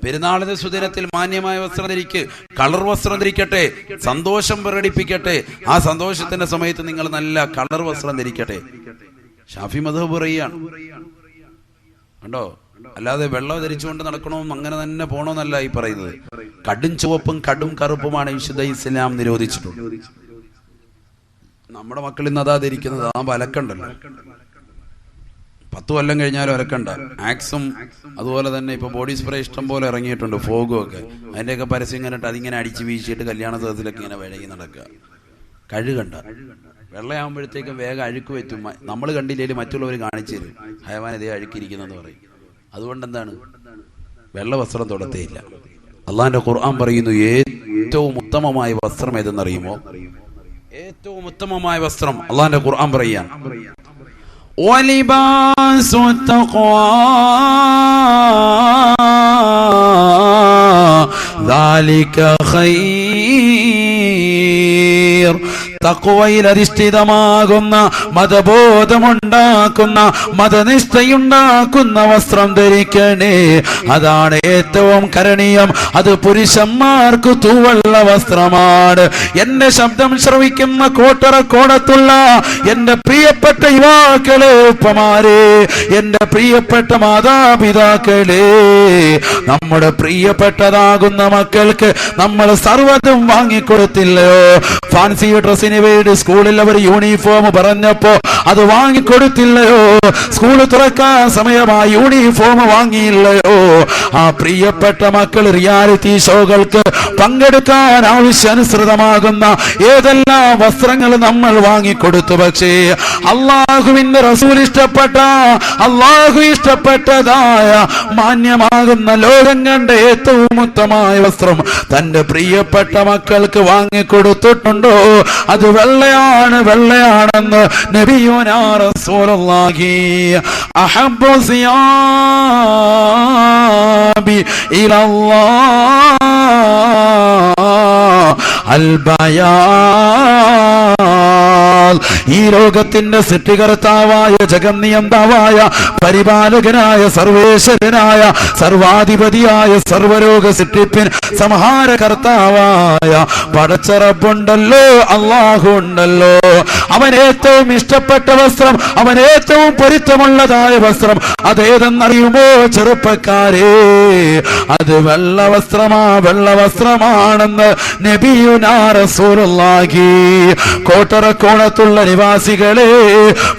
പെരുന്നാളിന്റെ സുദിനത്തിൽ മാന്യമായ വസ്ത്രം ധരിക്ക്, കളർ വസ്ത്രം ധരിക്കട്ടെ, സന്തോഷം പ്രകടിപ്പിക്കട്ടെ. ആ സന്തോഷത്തിന്റെ സമയത്ത് നിങ്ങൾ നല്ല കളർ വസ്ത്രം ധരിക്കട്ടെ. ഷാഫി മദ്ഹബ് പറയുകയാണ്, കണ്ടോ? അല്ലാതെ വെള്ളം ധരിച്ചുകൊണ്ട് നടക്കണമെന്നും അങ്ങനെ തന്നെ പോകണമെന്നല്ല ഈ പറയുന്നത്. കടും ചുവപ്പും കടും കറുപ്പുമാണ് വിശുദ്ധ ഇസ്ലാം നിരോധിച്ചിട്ടുള്ളത്. നമ്മുടെ മക്കൾ ഇന്ന് അതാ ധരിക്കുന്നത്. ആ വലക്കണ്ടല്ലോ, 10 കൊല്ലം കഴിഞ്ഞാലും അലക്കണ്ട. ആക്സും അതുപോലെ തന്നെ ഇപ്പൊ ബോഡി സ്പ്രേ ഇഷ്ടം പോലെ ഇറങ്ങിയിട്ടുണ്ട്, ഫോഗും ഒക്കെ. അതിന്റെയൊക്കെ പരസ്യം കണ്ടിട്ട് അതിങ്ങനെ അടിച്ച് വീശിയിട്ട് കല്യാണ സദസ്സിലൊക്കെ ഇങ്ങനെ വഴങ്ങി നടക്കുക. കഴുകണ്ട, വെള്ളയാകുമ്പോഴത്തേക്കും വേഗം അഴുക്ക് പറ്റും. നമ്മൾ കണ്ടില്ലേലും മറ്റുള്ളവർ കാണിച്ചു തരും, ഹയവാൻ ഇതേ അഴുക്കിരിക്കുന്നെന്ന് പറയും. അതുകൊണ്ട് എന്താണ്, വെള്ള വസ്ത്രം തൊടത്തേയില്ല. അള്ളാന്റെ ഖുർആൻ പറയുന്നു, ഏറ്റവും ഉത്തമമായ വസ്ത്രം ഏതെന്നറിയുമോ? ഏറ്റവും ഉത്തമമായ വസ്ത്രം അള്ളാന്റെ ഖുർആൻ പറയാൻ, وَلِبَاسُ التَّقْوَى ذَلِكَ خَيْرٌ. തഖ്വയിൽ അധിഷ്ഠിതമാകുന്ന മതബോധമുണ്ടാക്കുന്ന മതനിഷ്ഠയുണ്ടാക്കുന്ന വസ്ത്രം ധരിക്കണേ. അതാണ് ഏറ്റവും കരണീയം. അത് പുരുഷന്മാർക്ക് തൂവള്ള വസ്ത്രമാണ്. എന്റെ ശബ്ദം ശ്രവിക്കുന്ന കോട്ടറക്കോണത്തുള്ള എന്റെ പ്രിയപ്പെട്ട യുവാക്കളെ, ഉപ്പമാരെ, എന്റെ പ്രിയപ്പെട്ട മാതാപിതാക്കളെ, നമ്മുടെ പ്രിയപ്പെട്ടതാകുന്ന മക്കൾക്ക് നമ്മൾ സർവ്വതും വാങ്ങിക്കൊടുത്തില്ലയോ? ഫാൻസി ഡ്രസ്സിന് വേണ്ടി സ്കൂളിൽ അവർ യൂണിഫോം പറഞ്ഞപ്പോ അത് വാങ്ങിക്കൊടുത്തില്ലയോ? സ്കൂൾ തുറക്കാൻ സമയമായി യൂണിഫോം വാങ്ങിയില്ലയോ? ആ പ്രിയപ്പെട്ട മക്കൾ റിയാലിറ്റി ഷോകൾക്ക് പങ്കെടുക്കാൻ ആവശ്യാനുസൃതമാകുന്ന ഏതെല്ലാം വസ്ത്രങ്ങൾ നമ്മൾ വാങ്ങിക്കൊടുത്തു. പക്ഷേ അള്ളാഹുവിന്റെ റസൂൽ ഇഷ്ടപ്പെട്ട, അള്ളാഹു ഇഷ്ടപ്പെട്ടതായ മാന്യമാകുന്ന ലോകം കണ്ട ഏറ്റവും ഉത്തമമായ വസ്ത്രം തന്റെ പ്രിയപ്പെട്ട മക്കൾക്ക് വാങ്ങിക്കൊടുത്തിട്ടുണ്ടോ? അത് വെള്ളയാണ്, വെള്ളയാണെന്ന് നബിയുനാ റസൂലുള്ളാഹി. അഹബ്ബു സിയാബി ഇലല്ലാഹ് അൽ ബയാൽ. ഈ ലോകത്തിന്റെ സൃഷ്ടികർത്താവായ, ജഗന്നിയന്താവായ, പരിപാലകനായ, സർവേശ്വരനായ, സർവാധിപതിയായ, സർവരോഗ സൃഷ്ടിപ്പിൻ സംഹാരകർത്താവായ പടച്ചറബുണ്ടല്ലോ, അള്ളാഹു ഉണ്ടല്ലോ. അവൻ ഏറ്റവും ഇഷ്ടപ്പെട്ട വസ്ത്രം, അവൻ ഏറ്റവും പൊരുത്തമുള്ളതായ വസ്ത്രം അതേതെന്നറിയുമോ ചെറുപ്പക്കാരെ? അത് വെള്ള വസ്ത്രമാ, വെള്ള വസ്ത്രമാണെന്ന് നബിയുനാ റസൂലുള്ളാഹി. കോട്ടറക്കോണത്തുള്ള നിവാസികളെ,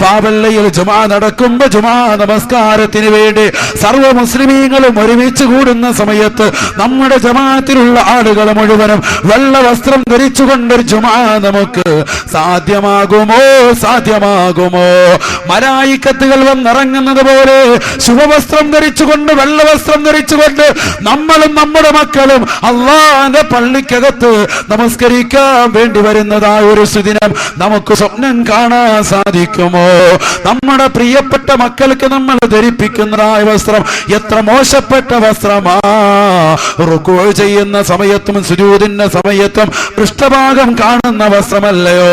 പാവല്ലയിൽ ജുമാ നടക്കുമ്പോ ജുമാ നമസ്കാരത്തിന് വേണ്ടി സർവ്വ മുസ്ലിമീങ്ങളും ഒരുമിച്ച് കൂടുന്ന സമയത്ത് നമ്മുടെ ജമാഅത്തിലുള്ള ആളുകൾ മുഴുവനും വെള്ള വസ്ത്രം ധരിച്ചുകൊണ്ടൊരു ജുമാ നമുക്ക് സാധ്യമാകുമോ? സാധ്യമാകുമോ? മലായിക്കത്തുകൾ വന്നിറങ്ങുന്നത് പോലെ ശുഭവസ്ത്രം ധരിച്ചുകൊണ്ട്, വെള്ള വസ്ത്രം ധരിച്ചുകൊണ്ട് നമ്മളും നമ്മുടെ മക്കളും അള്ളാന്റെ പള്ളിക്കകത്ത് നമസ്കരിക്കാൻ വേണ്ടി വരുന്നതായ ഒരു സുദിനം നമുക്ക് സ്വപ്നം കാണാൻ സാധിക്കുമോ? നമ്മുടെ പ്രിയപ്പെട്ട മക്കൾക്ക് നമ്മൾ ധരിപ്പിക്കുന്നതായ വസ്ത്രം എത്ര മോശപ്പെട്ട വസ്ത്രമാ! റുക്കൂ ചെയ്യുന്ന സമയത്തും സുജൂദിന്റെ സമയത്തും പൃഷ്ഠഭാഗം കാണുന്ന വസ്ത്രമല്ലയോ?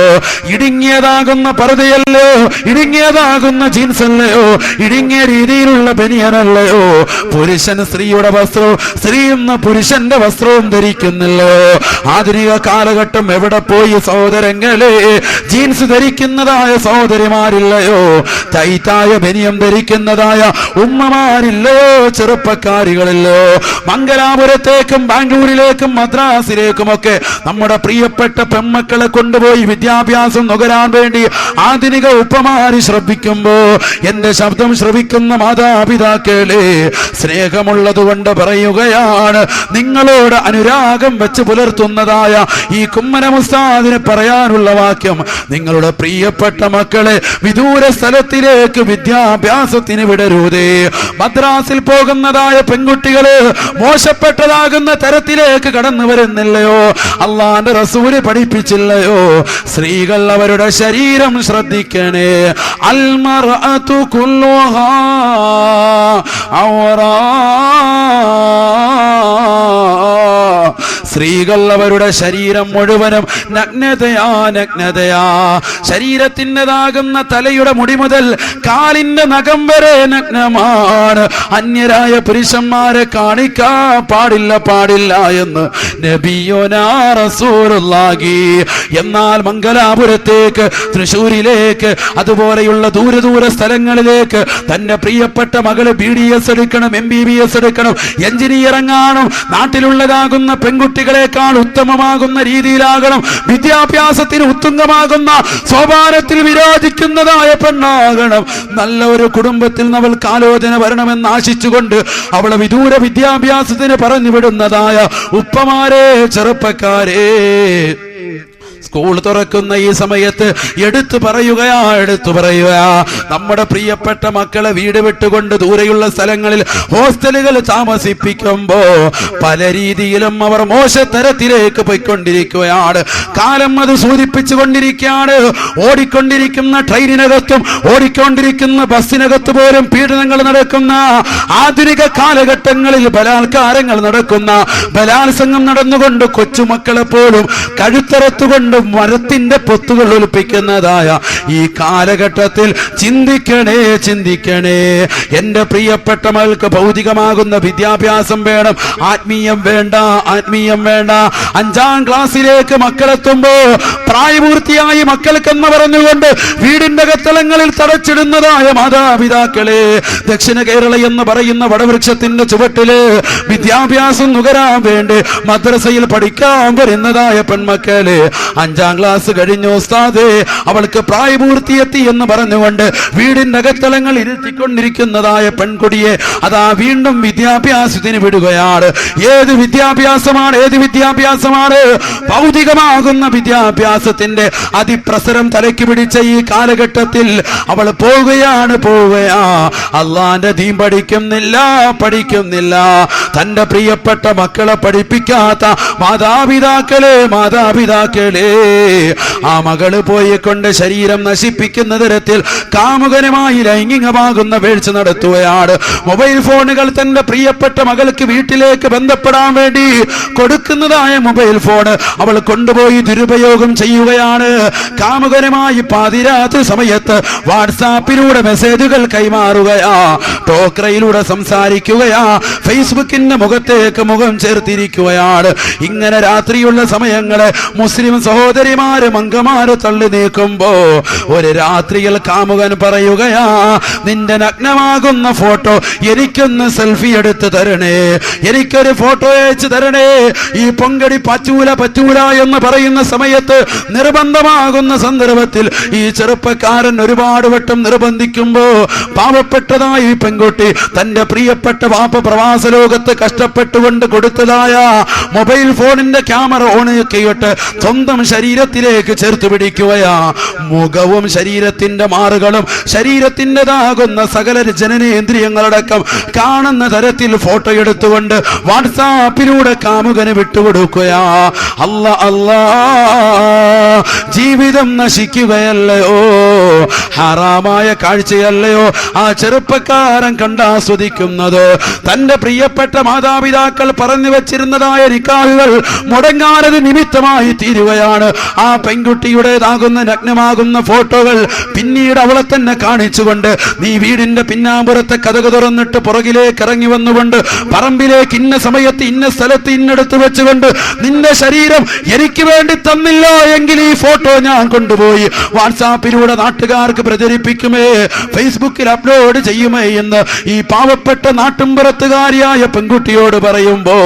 ഇടുങ്ങിയതാകുന്ന പർദ്ദയല്ലയോ? ഇടുങ്ങിയതാകുന്ന ജീൻസ് അല്ലയോ? ഇടുങ്ങിയ രീതിയിലുള്ള ബനിയനല്ലയോ? പുരുഷൻ സ്ത്രീയുടെ വസ്ത്രവും, സ്ത്രീ എന്ന പുരുഷന്റെ വസ്ത്രവും ധരിക്കുന്നില്ലയോ? ആധുനിക കാലഘട്ടം എവിടെ പോയി സഹോദരങ്ങളെ? ജീൻസ് ധരിക്കുന്നതായ സഹോദരിമാരില്ലയോ? ടൈറ്റായ ബനിയം ധരിക്കുന്നതായ ഉമ്മമാരില്ലയോ? ചെറുപ്പക്കാരികളില്ലയോ? മംഗലാപുരത്തേക്കും ബാംഗ്ലൂരിലേക്കും മദ്രാസിലേക്കുമൊക്കെ നമ്മുടെ പ്രിയപ്പെട്ട പെൺമക്കളെ കൊണ്ടുപോയി വിദ്യാഭ്യാസം നുകരാൻ വേണ്ടി ആധുനിക ഉപ്പമാര് ശ്രമിക്കുമ്പോ എന്റെ ശബ്ദം ശ്രവിക്കുന്ന മാതാപിതാക്കളെ, സ്നേഹമുള്ളത് കൊണ്ട് പറയുകയാണ്, നിങ്ങളോട് അനുരാഗം വെച്ച് പുലർത്തുന്നതായ ഈ കുമ്മന മുസ്താദിന് പറയാനുള്ള വാക്യം, നിങ്ങളുടെ പ്രിയപ്പെട്ട മക്കളെ വിദൂര സ്ഥലത്തിലേക്ക് വിദ്യാഭ്യാസത്തിന് വിടരുതേ. മദ്രാസിൽ പോകുന്നതായ പെൺകുട്ടികള് മോശപ്പെട്ടതാകുന്ന തരത്തിലേക്ക് കടന്നു വരുന്നില്ലയോ? അള്ളാന്റെ റസൂല് പഠിപ്പിച്ചില്ലയോ? സ്ത്രീകൾ അവരുടെ ശരീരം ശ്രദ്ധിക്കണേ. അൽമർഅതു കുല്ലുഹാ ഔറാ. സ്ത്രീകൾ അവരുടെ ശരീരം മുഴുവനും നഗ്നതയാ, നഗ്നതയാ. ശരീരത്തിൻ്റെതാകുന്ന തലയുടെ മുടി മുതൽ കാലിന്റെ നഖം വരെ നഗ്നമാണ്. അന്യരായ പുരുഷന്മാരെ കാണിക്കാൻ പാടില്ല, പാടില്ല എന്ന് നബിയുനാ റസൂലുള്ളാഹി. എന്നാൽ മംഗലാപുരത്തേക്ക്, തൃശ്ശൂരിലേക്ക്, അതുപോലെയുള്ള ദൂര ദൂര സ്ഥലങ്ങളിലേക്ക് തന്റെ പ്രിയപ്പെട്ട മകള് BDS എടുക്കണം, MBBS എടുക്കണം, എഞ്ചിനീയർ എങ്ങാനും, നാട്ടിലുള്ളതാകുന്ന പെൺകുട്ടികളെക്കാൾ ഉത്തമമാകുന്ന രീതിയിലാകണം, വിദ്യാഭ്യാസത്തിന് ഉത്തുംഗമാകുന്ന സോപാനത്തിൽ വിരാജിക്കുന്നതായ പെണ്ണാകണം, നല്ല ഒരു കുടുംബത്തിൽ അവൾ ആലോചന വരണമെന്ന് ആശിച്ചുകൊണ്ട് അവളെ വിദൂര വിദ്യാഭ്യാസത്തിന് പറഞ്ഞു വിടുന്നതായ ഉപ്പമാരെ, ചെറുപ്പക്കാരെ, സ്കൂൾ തുറക്കുന്ന ഈ സമയത്ത് എടുത്തു പറയുകയാ, നമ്മുടെ പ്രിയപ്പെട്ട മക്കളെ വീട് വിട്ടുകൊണ്ട് ദൂരെയുള്ള സ്ഥലങ്ങളിൽ ഹോസ്റ്റലുകൾ താമസിപ്പിക്കുമ്പോ പല രീതിയിലും അവർ മോശത്തരത്തിലേക്ക് പോയിക്കൊണ്ടിരിക്കുകയാണ്. കാലം അത് സൂചിപ്പിച്ചു കൊണ്ടിരിക്കുകയാണ്. ഓടിക്കൊണ്ടിരിക്കുന്ന ട്രെയിനിനകത്തും ഓടിക്കൊണ്ടിരിക്കുന്ന ബസ്സിനകത്ത് പോലും പീഡനങ്ങൾ നടക്കുന്ന ആധുനിക കാലഘട്ടങ്ങളിൽ ബലാത്കാരങ്ങൾ നടക്കുന്ന, ബലാത്സംഗം നടന്നുകൊണ്ട് കൊച്ചുമക്കളെ പോലും കഴുത്തറത്തുകൊണ്ട് കൊണ്ട് മരത്തിന്റെ പൊത്തുകൾ ഒലിപ്പിക്കുന്നതായ ഈ കാലഘട്ടത്തിൽ ചിന്തിക്കണേ, ചിന്തിക്കണേ. എന്റെ പ്രിയപ്പെട്ട മകൾക്ക് ഭൗതികമാകുന്ന വിദ്യാഭ്യാസം വേണം, ആത്മീയം വേണ്ട, ആത്മീയം വേണ്ട. 5ാം ക്ലാസ്സിലേക്ക് മക്കളെത്തുമ്പോ പ്രായപൂർത്തിയായി മക്കൾക്കെന്ന് പറഞ്ഞുകൊണ്ട് വീടിന്റെ കത്തളങ്ങളിൽ തടച്ചിടുന്നതായ മാതാപിതാക്കളെ, ദക്ഷിണ കേരള എന്ന് പറയുന്ന വടവൃക്ഷത്തിന്റെ ചുവട്ടില് വിദ്യാഭ്യാസം നുകരാൻ വേണ്ടി മദ്രസയിൽ പഠിക്കാൻ വരുന്നതായ പെൺമക്കള് 5ാം ക്ലാസ് കഴിഞ്ഞു ഉസ്താദേ, അവൾക്ക് പ്രായപൂർത്തിയെത്തി എന്ന് പറഞ്ഞുകൊണ്ട് വീടിന്റെ അകത്തളങ്ങൾ ഇരുത്തിക്കൊണ്ടിരിക്കുന്നതായ പെൺകുടിയെ അതാ വീണ്ടും വിദ്യാഭ്യാസത്തിന് വിടുകയാണ്. ഏത് വിദ്യാഭ്യാസമാണ്? ഏത് വിദ്യാഭ്യാസമാണ്? ഭൗതികമാകുന്ന വിദ്യാഭ്യാസത്തിന്റെ അതിപ്രസരം തലയ്ക്ക് പിടിച്ച ഈ കാലഘട്ടത്തിൽ അവൾ പോവുകയാണ്. അള്ളാന്റെ ദീൻ പഠിക്കുന്നില്ല, പഠിക്കുന്നില്ല. തന്റെ പ്രിയപ്പെട്ട മക്കളെ പഠിപ്പിക്കാത്ത മാതാപിതാക്കളെ, മാതാപിതാക്കളെ, ആ മകള് പോയിക്കൊണ്ട് ശരീരം നശിപ്പിക്കുന്ന തരത്തിൽ കാമുകനുമായി ലൈംഗികമാകുന്ന വീഴ്ച നടത്തുകയാണ്. മൊബൈൽ ഫോണുകൾ തന്റെ പ്രിയപ്പെട്ട മകൾക്ക് വീട്ടിലേക്ക് ബന്ധപ്പെടാൻ വേണ്ടി കൊടുക്കുന്നതായ മൊബൈൽ ഫോൺ അവൾ കൊണ്ടുപോയി ദുരുപയോഗം ചെയ്യുകയാണ്. കാമുകനുമായി പാതിരാത്രി സമയത്ത് വാട്സാപ്പിലൂടെ മെസ്സേജുകൾ കൈമാറുകയാ, ടോക്രയിലൂടെ സംസാരിക്കുകയാ, ഫേസ്ബുക്കിന്റെ മുഖത്തേക്ക് മുഖം ചേർത്തിരിക്കുകയാണ്. ഇങ്ങനെ രാത്രിയുള്ള സമയങ്ങളെ മുസ്ലിം സഹോദരിമാര് മംഗമാര് തള്ളി നീക്കുമ്പോ ഒരു രാത്രിയിൽ കാമുകൻ പറയുകയാ, നിന്റെ നഗ്നമാകുന്ന ഫോട്ടോ എനിക്കൊന്ന് സെൽഫി എടുത്ത് തരണേ, എനിക്കൊരു ഫോട്ടോ അയച്ചു തരണേ. ഈ പൊങ്കടി പറ്റൂല പറ്റൂല എന്ന് പറയുന്ന സമയത്ത്, നിർബന്ധമാകുന്ന സന്ദർഭത്തിൽ ഈ ചെറുപ്പക്കാരൻ ഒരുപാട് വട്ടം നിർബന്ധിക്കുമ്പോ പാവപ്പെട്ടതായി പെൺകുട്ടി തന്റെ പ്രിയപ്പെട്ട വാപ്പ പ്രവാസ ലോകത്ത് കഷ്ടപ്പെട്ടുകൊണ്ട് കൊടുത്തതായ മൊബൈൽ ഫോണിന്റെ ക്യാമറ ഓണാക്കിയിട്ട് സ്വന്തം ശരീരത്തിലേക്ക് ചേർത്ത് പിടിക്കുകയാ. മുഖവും ശരീരത്തിന്റെ മാറുകളും ശരീരത്തിൻ്റെതാകുന്ന സകല ജനനേന്ദ്രിയങ്ങളടക്കം കാണുന്ന തരത്തിൽ ഫോട്ടോ എടുത്തുകൊണ്ട് വാട്സാപ്പിലൂടെ കാമുകന് വിട്ടുകൊടുക്കുകയാ. അല്ലാ അല്ലാ, ജീവിതം നശിക്കുകയല്ലയോ, ഹറാമായ കാഴ്ചയല്ലയോ ആ ചെറുപ്പക്കാരൻ കണ്ടാസ്വദിക്കുന്നത്. തന്റെ പ്രിയപ്പെട്ട മാതാപിതാക്കൾ പറഞ്ഞു വെച്ചിരുന്നതായ നിക്കാഹുകൾ മുടങ്ങാനത് നിമിത്തമായി തീരുകയാണ്. ആ പെൺകുട്ടിയുടേതാകുന്ന നഗ്നമാകുന്ന ഫോട്ടോകൾ പിന്നീട് അവളെ തന്നെ കാണിച്ചുകൊണ്ട്, നീ വീടിന്റെ പിന്നാമ്പുറത്തെ കതക് തുറന്നിട്ട് പുറകിലേക്ക് ഇറങ്ങി വന്നുകൊണ്ട് പറമ്പിലേക്ക് ഇന്ന സമയത്ത് ഇന്ന സ്ഥലത്ത് ഇന്നടുത്ത് വെച്ചുകൊണ്ട് നിന്റെ ശരീരം എനിക്ക് വേണ്ടി തന്നില്ല എങ്കിൽ ഈ ഫോട്ടോ ഞാൻ കൊണ്ടുപോയി വാട്സാപ്പിലൂടെ നാട്ടുകാർക്ക് പ്രചരിപ്പിക്കുമേ, ഫേസ്ബുക്കിൽ അപ്ലോഡ് ചെയ്യുമേ എന്ന് ഈ പാവപ്പെട്ട നാട്ടുംപുറത്തുകാരിയായ പെൺകുട്ടിയോട് പറയുമ്പോ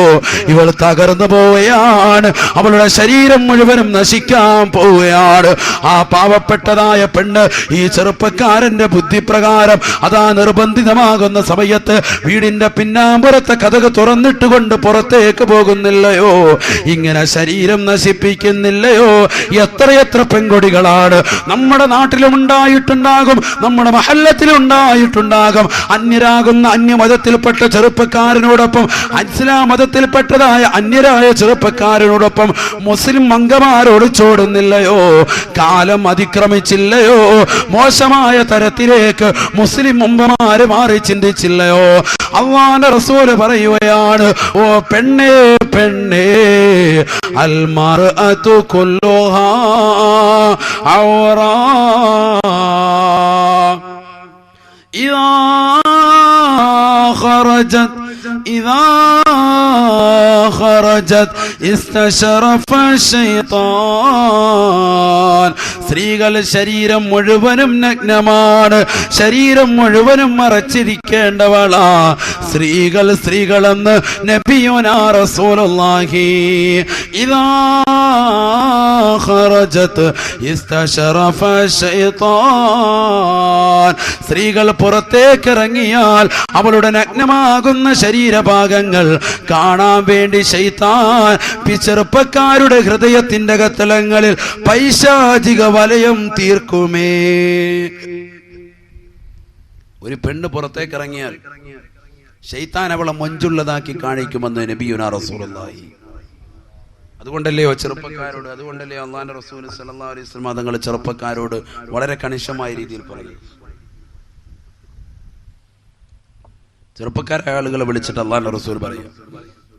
ഇവൾ തകർന്നു പോവുകയാണ്. അവളുടെ ശരീരം മുഴുവനും നശിക്കാൻ പോവുകയാണ്. ആ പാവപ്പെട്ടതായ പെണ്ണ് ഈ ചെറുപ്പക്കാരന്റെ ബുദ്ധിപ്രകാരം അതാ നിർബന്ധിതമാകുന്ന സമയത്ത് വീടിന്റെ പിന്നാമ്പുറത്തെ കതക് തുറന്നിട്ടുകൊണ്ട് പുറത്തേക്ക് പോകുന്നില്ലയോ, ഇങ്ങനെ ശരീരം നശിപ്പിക്കുന്നില്ലയോ? എത്രയെത്ര പെൺകൊടികളാണ് നമ്മുടെ നാട്ടിലും ഉണ്ടായിട്ടുണ്ടാകും, നമ്മുടെ മഹല്ലത്തിലും ഉണ്ടായിട്ടുണ്ടാകും. അന്യരാകുന്ന അന്യമതത്തിൽപ്പെട്ട ചെറുപ്പക്കാരനോടൊപ്പം, ഇസ്ലാം മതത്തിൽപ്പെട്ടതായ അന്യരായ ചെറുപ്പക്കാരനോടൊപ്പം മുസ്ലിം അംഗമാരോട് ചോടുന്നില്ലയോ? കാലം അതിക്രമിച്ചില്ലയോ? മോശമായ തരത്തിലേക്ക് മുസ്ലിം മുമ്പമാര് മാറി ചിന്തിച്ചില്ലയോ? അല്ലാഹുവിന്റെ റസൂൽ പറയുകയാണ്, ഓ പെണ്ണേ പെണ്ണേ, അൽ മർഅതു കുല്ലുഹാ ഔറാ ഇദാ ഖറജത് ഇസ്തശറഫ ശൈത്താൻ. സ്ത്രീകൾ ശരീരം മുഴുവനും നഗ്നമാണ്, ശരീരം മുഴുവനും മറച്ചിരിക്കേണ്ടവളാ സ്ത്രീകൾ. സ്ത്രീകളെന്ന് നബിയുനാ റസൂലുള്ളാഹി ഇദാ ഖറജത് ഇസ്തശറഫ ശൈത്താൻ. സ്ത്രീകൾ പുറത്തേക്ക് ഇറങ്ങിയാൽ അവളുടെ നഗ്നമാകുന്ന ശരീരഭാഗങ്ങൾ കാണാൻ വേണ്ടി ശൈത്താൻ ചെറുപ്പക്കാരുടെ ഹൃദയത്തിന്റെ കത്തളങ്ങളിൽ പൈശാചിക വലയം തീർക്കുമേ. ഒരു പെണ്ണ് പുറത്തേക്ക് ഇറങ്ങിയാൽ ശൈത്താൻ അവളെ മൊഞ്ചുള്ളതാക്കി കാണിക്കുമെന്ന് നബിയുനാ റസൂലുള്ളാഹി. അതുകൊണ്ടല്ലയോ ചെറുപ്പക്കാരോട്, അതുകൊണ്ടല്ലേ അല്ലാഹുവിന്റെ റസൂൽ സല്ലല്ലാഹു അലൈഹി വസല്ലം തങ്ങൾ ചെറുപ്പക്കാരോട് വളരെ കണിശമായ രീതിയിൽ പറയും. ചെറുപ്പക്കാരായ ആളുകളെ വിളിച്ചിട്ട് അല്ലാഹുവിന്റെ റസൂൽ പറയും,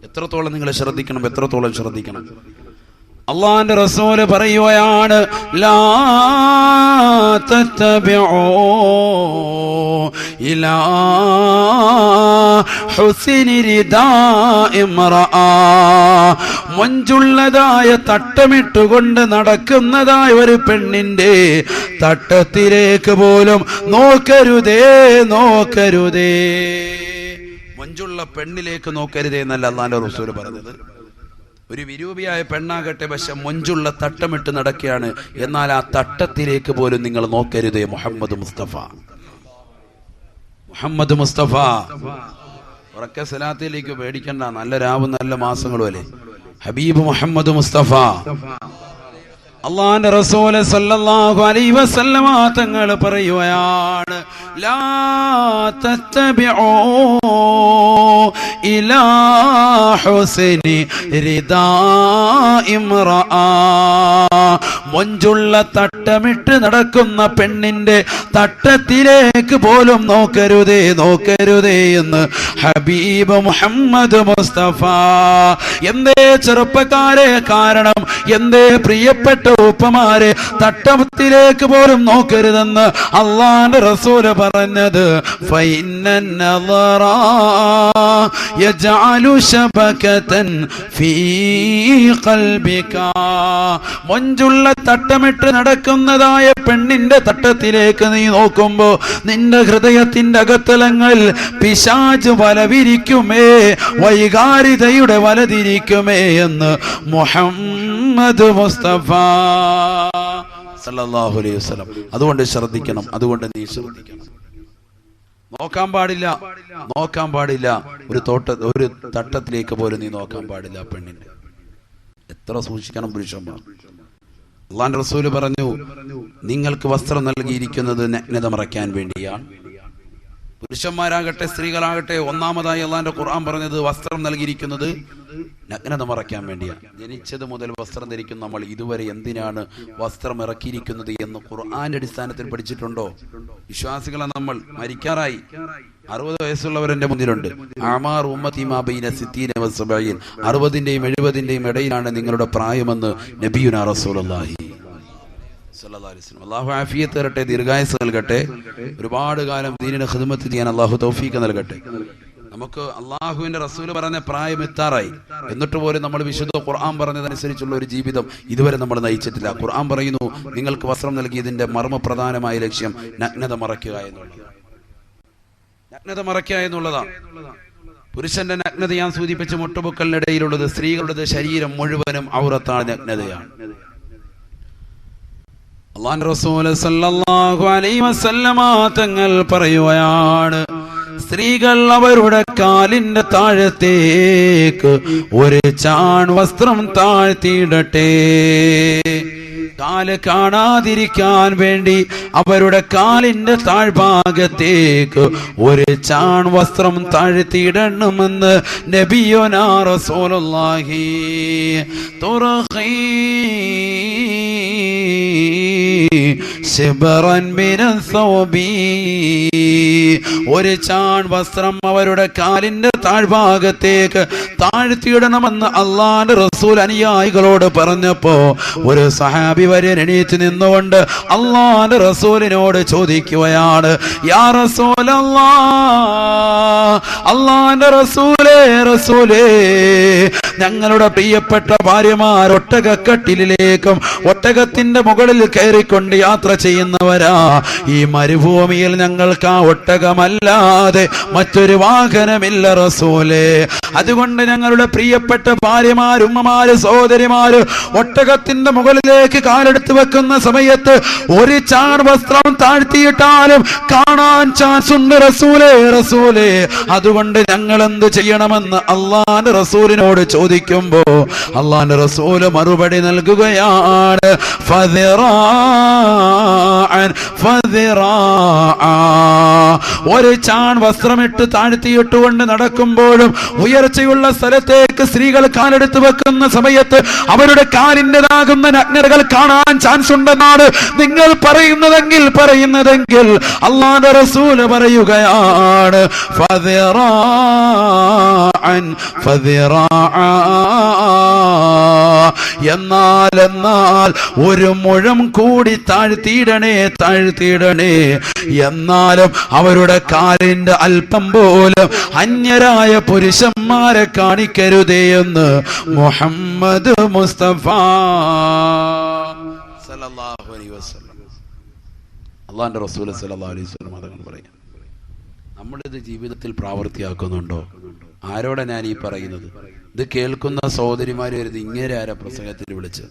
എത്രത്തോളം നിങ്ങൾ ശ്രദ്ധിക്കണം, എത്രത്തോളം ശ്രദ്ധിക്കണം. അള്ളാന്റെ റസൂല് പറയുകയാണ്, ലാ തത്തബിഉ ഇലാ ഹുസ്നി റിദാഇ ഇംറഅ. മൊഞ്ചുള്ളതായ തട്ടമിട്ടുകൊണ്ട് നടക്കുന്നതായ ഒരു പെണ്ണിന്റെ തട്ടത്തിലേക്ക് പോലും നോക്കരുതേ, നോക്കരുതേ. മൊഞ്ചുള്ള പെണ്ണിലേക്ക് നോക്കരുതേ എന്നല്ല അള്ളാന്റെ റസൂല് പറഞ്ഞത്. ഒരു വിരൂപിയായ പെണ്ണാകട്ടെ, പക്ഷെ മൊഞ്ചുള്ള തട്ടമിട്ട് നടക്കുകയാണ്, എന്നാൽ ആ തട്ടത്തിലേക്ക് പോലും നിങ്ങൾ നോക്കരുതേ. മുഹമ്മദ് മുസ്തഫ, മുഹമ്മദ് മുസ്തഫ. ഉറക്കെ സലാത്തിലേക്ക് പേടിക്കണ്ട, നല്ല രാവും നല്ല മാസങ്ങളും അല്ലേ. ഹബീബ് മുഹമ്മദ് മുസ്തഫ അള്ളാന്റെ റസൂല് സല്ലല്ലാഹു അലൈഹി വസല്ലമ തങ്ങൾ പറയുകയാണ്, ലാ തത്തബിഉ ഇലാ ഹുസ്നി റിദാഇ ഇംറഅ. മൊഞ്ചുള്ള തട്ടമിട്ട് നടക്കുന്ന പെണ്ണിന്റെ തട്ടത്തിലേക്ക് പോലും നോക്കരുതേ, നോക്കരുതേ എന്ന് ഹബീബ് മുഹമ്മദ് മുസ്തഫ. എന്തേ ചെറുപ്പക്കാരെ, കാരണം എന്തേ പ്രിയപ്പെട്ട ഉപ്പമാരെ തട്ടത്തിലേക്ക് പോലും നോക്കരുതെന്ന് അള്ളാന്റെ റസൂല് പറഞ്ഞത്? ഫഇന്നൻ നളറ യജഅലു ശബകതൻ ഫീ ഖൽബിക. മൊഞ്ചുള്ള തട്ടമിട്ട് നടക്കുന്നതായ പെണ്ണിന്റെ തട്ടത്തിലേക്ക് നീ നോക്കുമ്പോ നിന്റെ ഹൃദയത്തിന്റെ അകത്തലങ്ങളിൽ പിശാച് വലവിരിക്കുമേ, വൈകാരിതയുടെ വലതിരിക്കുമേ എന്ന് മുഹമ്മദ് മുസ്തഫ സല്ലല്ലാഹു അലൈഹി വസല്ലം. അതുകൊണ്ട് ശ്രദ്ധിക്കണം, അതുകൊണ്ട് നീ ശ്രദ്ധിക്കണം. നോക്കാൻ പാടില്ല, നോക്കാൻ പാടില്ല. ഒരു തട്ടത്തിലേക്ക് പോലും നീ നോക്കാൻ പാടില്ല പെണ്ണിന്റെ. എത്ര സൂക്ഷിക്കണം പുരുഷന്മാർ. അള്ളാന്റെ റസൂല് പറഞ്ഞു, നിങ്ങൾക്ക് വസ്ത്രം നൽകിയിരിക്കുന്നത് നഗ്നത മറയ്ക്കാൻ വേണ്ടിയാണ്. പുരുഷന്മാരാകട്ടെ സ്ത്രീകളാകട്ടെ, ഒന്നാമതായി അള്ളാന്റെ ഖുർആൻ പറഞ്ഞത് വസ്ത്രം നൽകിയിരിക്കുന്നത് നഗ്നത മറയ്ക്കാൻ വേണ്ടിയാണ്. ജനിച്ചത് മുതൽ വസ്ത്രം ധരിക്കുന്ന നമ്മൾ ഇതുവരെ എന്തിനാണ് വസ്ത്രം ഇറക്കിയിരിക്കുന്നത് എന്ന് ഖുർആന്റെ അടിസ്ഥാനത്തിൽ പഠിച്ചിട്ടുണ്ടോ? വിശ്വാസികളെ നമ്മൾ മരിക്കാറായി, 60 വയസ്സുള്ളവരെന്റെ മുന്നിലുണ്ട്. ആമാർ ഉമ്മത്തി മാ ബൈന 60 വ 70, 60ന്റെയും 70ന്റെയും ഇടയിലാണ് നിങ്ങളുടെ പ്രായമെന്ന് നബിയുനാ റസൂലുള്ളാഹി സല്ലല്ലാഹു അലൈഹി വസല്ലം. അല്ലാഹു ആഫിയത്ത് തരട്ടെ, ദീർഘായുസ്സ് നൽകട്ടെ, ഒരുപാട് കാലം ദീനിനെ ഖിദ്മത്ത് ചെയ്യാൻ അല്ലാഹു തൗഫീഖ് നൽകട്ടെ. നമുക്ക് അള്ളാഹുവിന്റെ റസൂല് പറഞ്ഞ പ്രായം എത്താറായി, എന്നിട്ട് പോലും നമ്മൾ വിശുദ്ധ ഖുർആൻ പറഞ്ഞതനുസരിച്ചുള്ള ഒരു ജീവിതം ഇതുവരെ നമ്മൾ നയിച്ചിട്ടില്ല. ഖുർആൻ പറയുന്നു, നിങ്ങൾക്ക് വസ്ത്രം നൽകിയതിന്റെ മർമ്മപ്രധാനമായ ലക്ഷ്യം നഗ്നത മറയ്ക്കുക എന്നുള്ളതാണ്. നഗ്നത മറയ്ക്കുക എന്നുള്ളതാണ്. പുരുഷന്റെ നഗ്നത ഞാൻ സൂചിപ്പിച്ച മുട്ടുപൊക്കലിനിടയിലുള്ളത്, സ്ത്രീകളുടെ ശരീരം മുഴുവനും ഔറത്താണ്, നഗ്നതയാണ്. അല്ലാഹുവിന്റെ റസൂൽ സല്ലല്ലാഹു അലൈഹി വസല്ലമ തങ്ങൾ പറയുകയാണ്, സ്ത്രീകൾ അവരുടെ കാലിന്റെ താഴത്തേക്ക് ഒരു ചാൺ വസ്ത്രം താഴ്ത്തിയിടട്ടെ. കാല് കാണാതിരിക്കാൻ വേണ്ടി അവരുടെ കാലിന്റെ താഴ്ഭാഗത്തേക്ക് ഒരു ചാൺ വസ്ത്രം താഴ്ത്തിയിടണമെന്ന് നബിയുനാ റസൂലുള്ളാഹി. തുറഖീ ശിബറൻ മിന സൗബി. ഒരു ചാൺ വസ്ത്രം അവരുടെ കാലിന്റെ താഴ്ഭാഗത്തേക്ക് താഴ്ത്തിയിടണമെന്ന് അള്ളാന്റെ റസൂൽ അനുയായികളോട് പറഞ്ഞപ്പോ ഒരു സഹാബി വര്യൻ എണീറ്റ് നിന്നുകൊണ്ട് അള്ളാന്റെ റസൂലിനോട് ചോദിക്കുകയാണ്, യാ റസൂലല്ലാഹ്, അള്ളാന്റെ റസൂലേ, റസൂലേ, ഞങ്ങളുടെ പ്രിയപ്പെട്ട ഭാര്യമാർ ഒട്ടകക്കട്ടിലേക്കും ഒട്ടകത്തിന്റെ മുകളിൽ കയറിക്കൊണ്ട് യാത്ര ചെയ്യുന്നവരാ. ഈ മരുഭൂമിയിൽ ഞങ്ങൾക്ക് ആ ഒട്ടകമല്ലാതെ മറ്റൊരു വാഹനമില്ല റസൂലേ. അതുകൊണ്ട് ഞങ്ങളുടെ പ്രിയപ്പെട്ട ഭാര്യമാര്, ഉമ്മമാര്, സഹോദരിമാര് ഒട്ടകത്തിന്റെ മുകളിലേക്ക് കാലെടുത്ത് വെക്കുന്ന സമയത്ത് ഒരു ചാൺ വസ്ത്രം താഴ്ത്തിയിട്ടാലും കാണാൻ ചാൻസ് ഉണ്ട് റസൂലേ, റസൂലേ. അതുകൊണ്ട് ഞങ്ങൾ എന്ത് ചെയ്യണമെന്ന് അള്ളാന്റെ റസൂലിനോട് ചോദിക്കുമ്പോ അള്ളാന്റെ റസൂല് മറുപടി നൽകുകയാണ്, ഒരു ചാൺ വസ്ത്രമിട്ട് താഴ്ത്തിയിട്ടുകൊണ്ട് നടക്കുമ്പോഴും ഉയർച്ചയുള്ള സ്ഥലത്തേക്ക് സ്ത്രീകൾ കാലെടുത്ത് വെക്കുന്ന സമയത്ത് അവരുടെ കാലിൻ്റെതാകുന്ന നഗ്നതകൾ കാണാൻ ചാൻസ് ഉണ്ടെന്നാണ് നിങ്ങൾ പറയുന്നതെങ്കിൽ അല്ലാഹുവിന്റെ റസൂൽ പറയുകയാണ്, ഫദിറാഅൻ ഫദിറാഅ. എന്നാൽ ഒരു മുഴം കൂടി താഴ്ത്തിയിടണേ. എന്നാലും അവരുടെ കാലിന്റെ അല്പം പോലും അന്യരായ പുരുഷന്മാരെ കാണിക്കരുതേ എന്ന് മുഹമ്മദ് മുസ്തഫ സല്ലല്ലാഹു അലൈഹി വസല്ലം, അല്ലാഹുവിന്റെ റസൂൽ സല്ലല്ലാഹു അലൈഹി വസല്ലം അതങ്ങൾ പറയാം. നമ്മളിത് ജീവിതത്തിൽ പ്രാവർത്തിയാക്കുന്നുണ്ടോ? ആരോടെ ഞാൻ ഈ പറയുന്നത്? ഇത് കേൾക്കുന്ന സഹോദരിമാര് വരുന്നത് ഇങ്ങനെ ആരാ പ്രസംഗത്തിൽ വിളിച്ചത്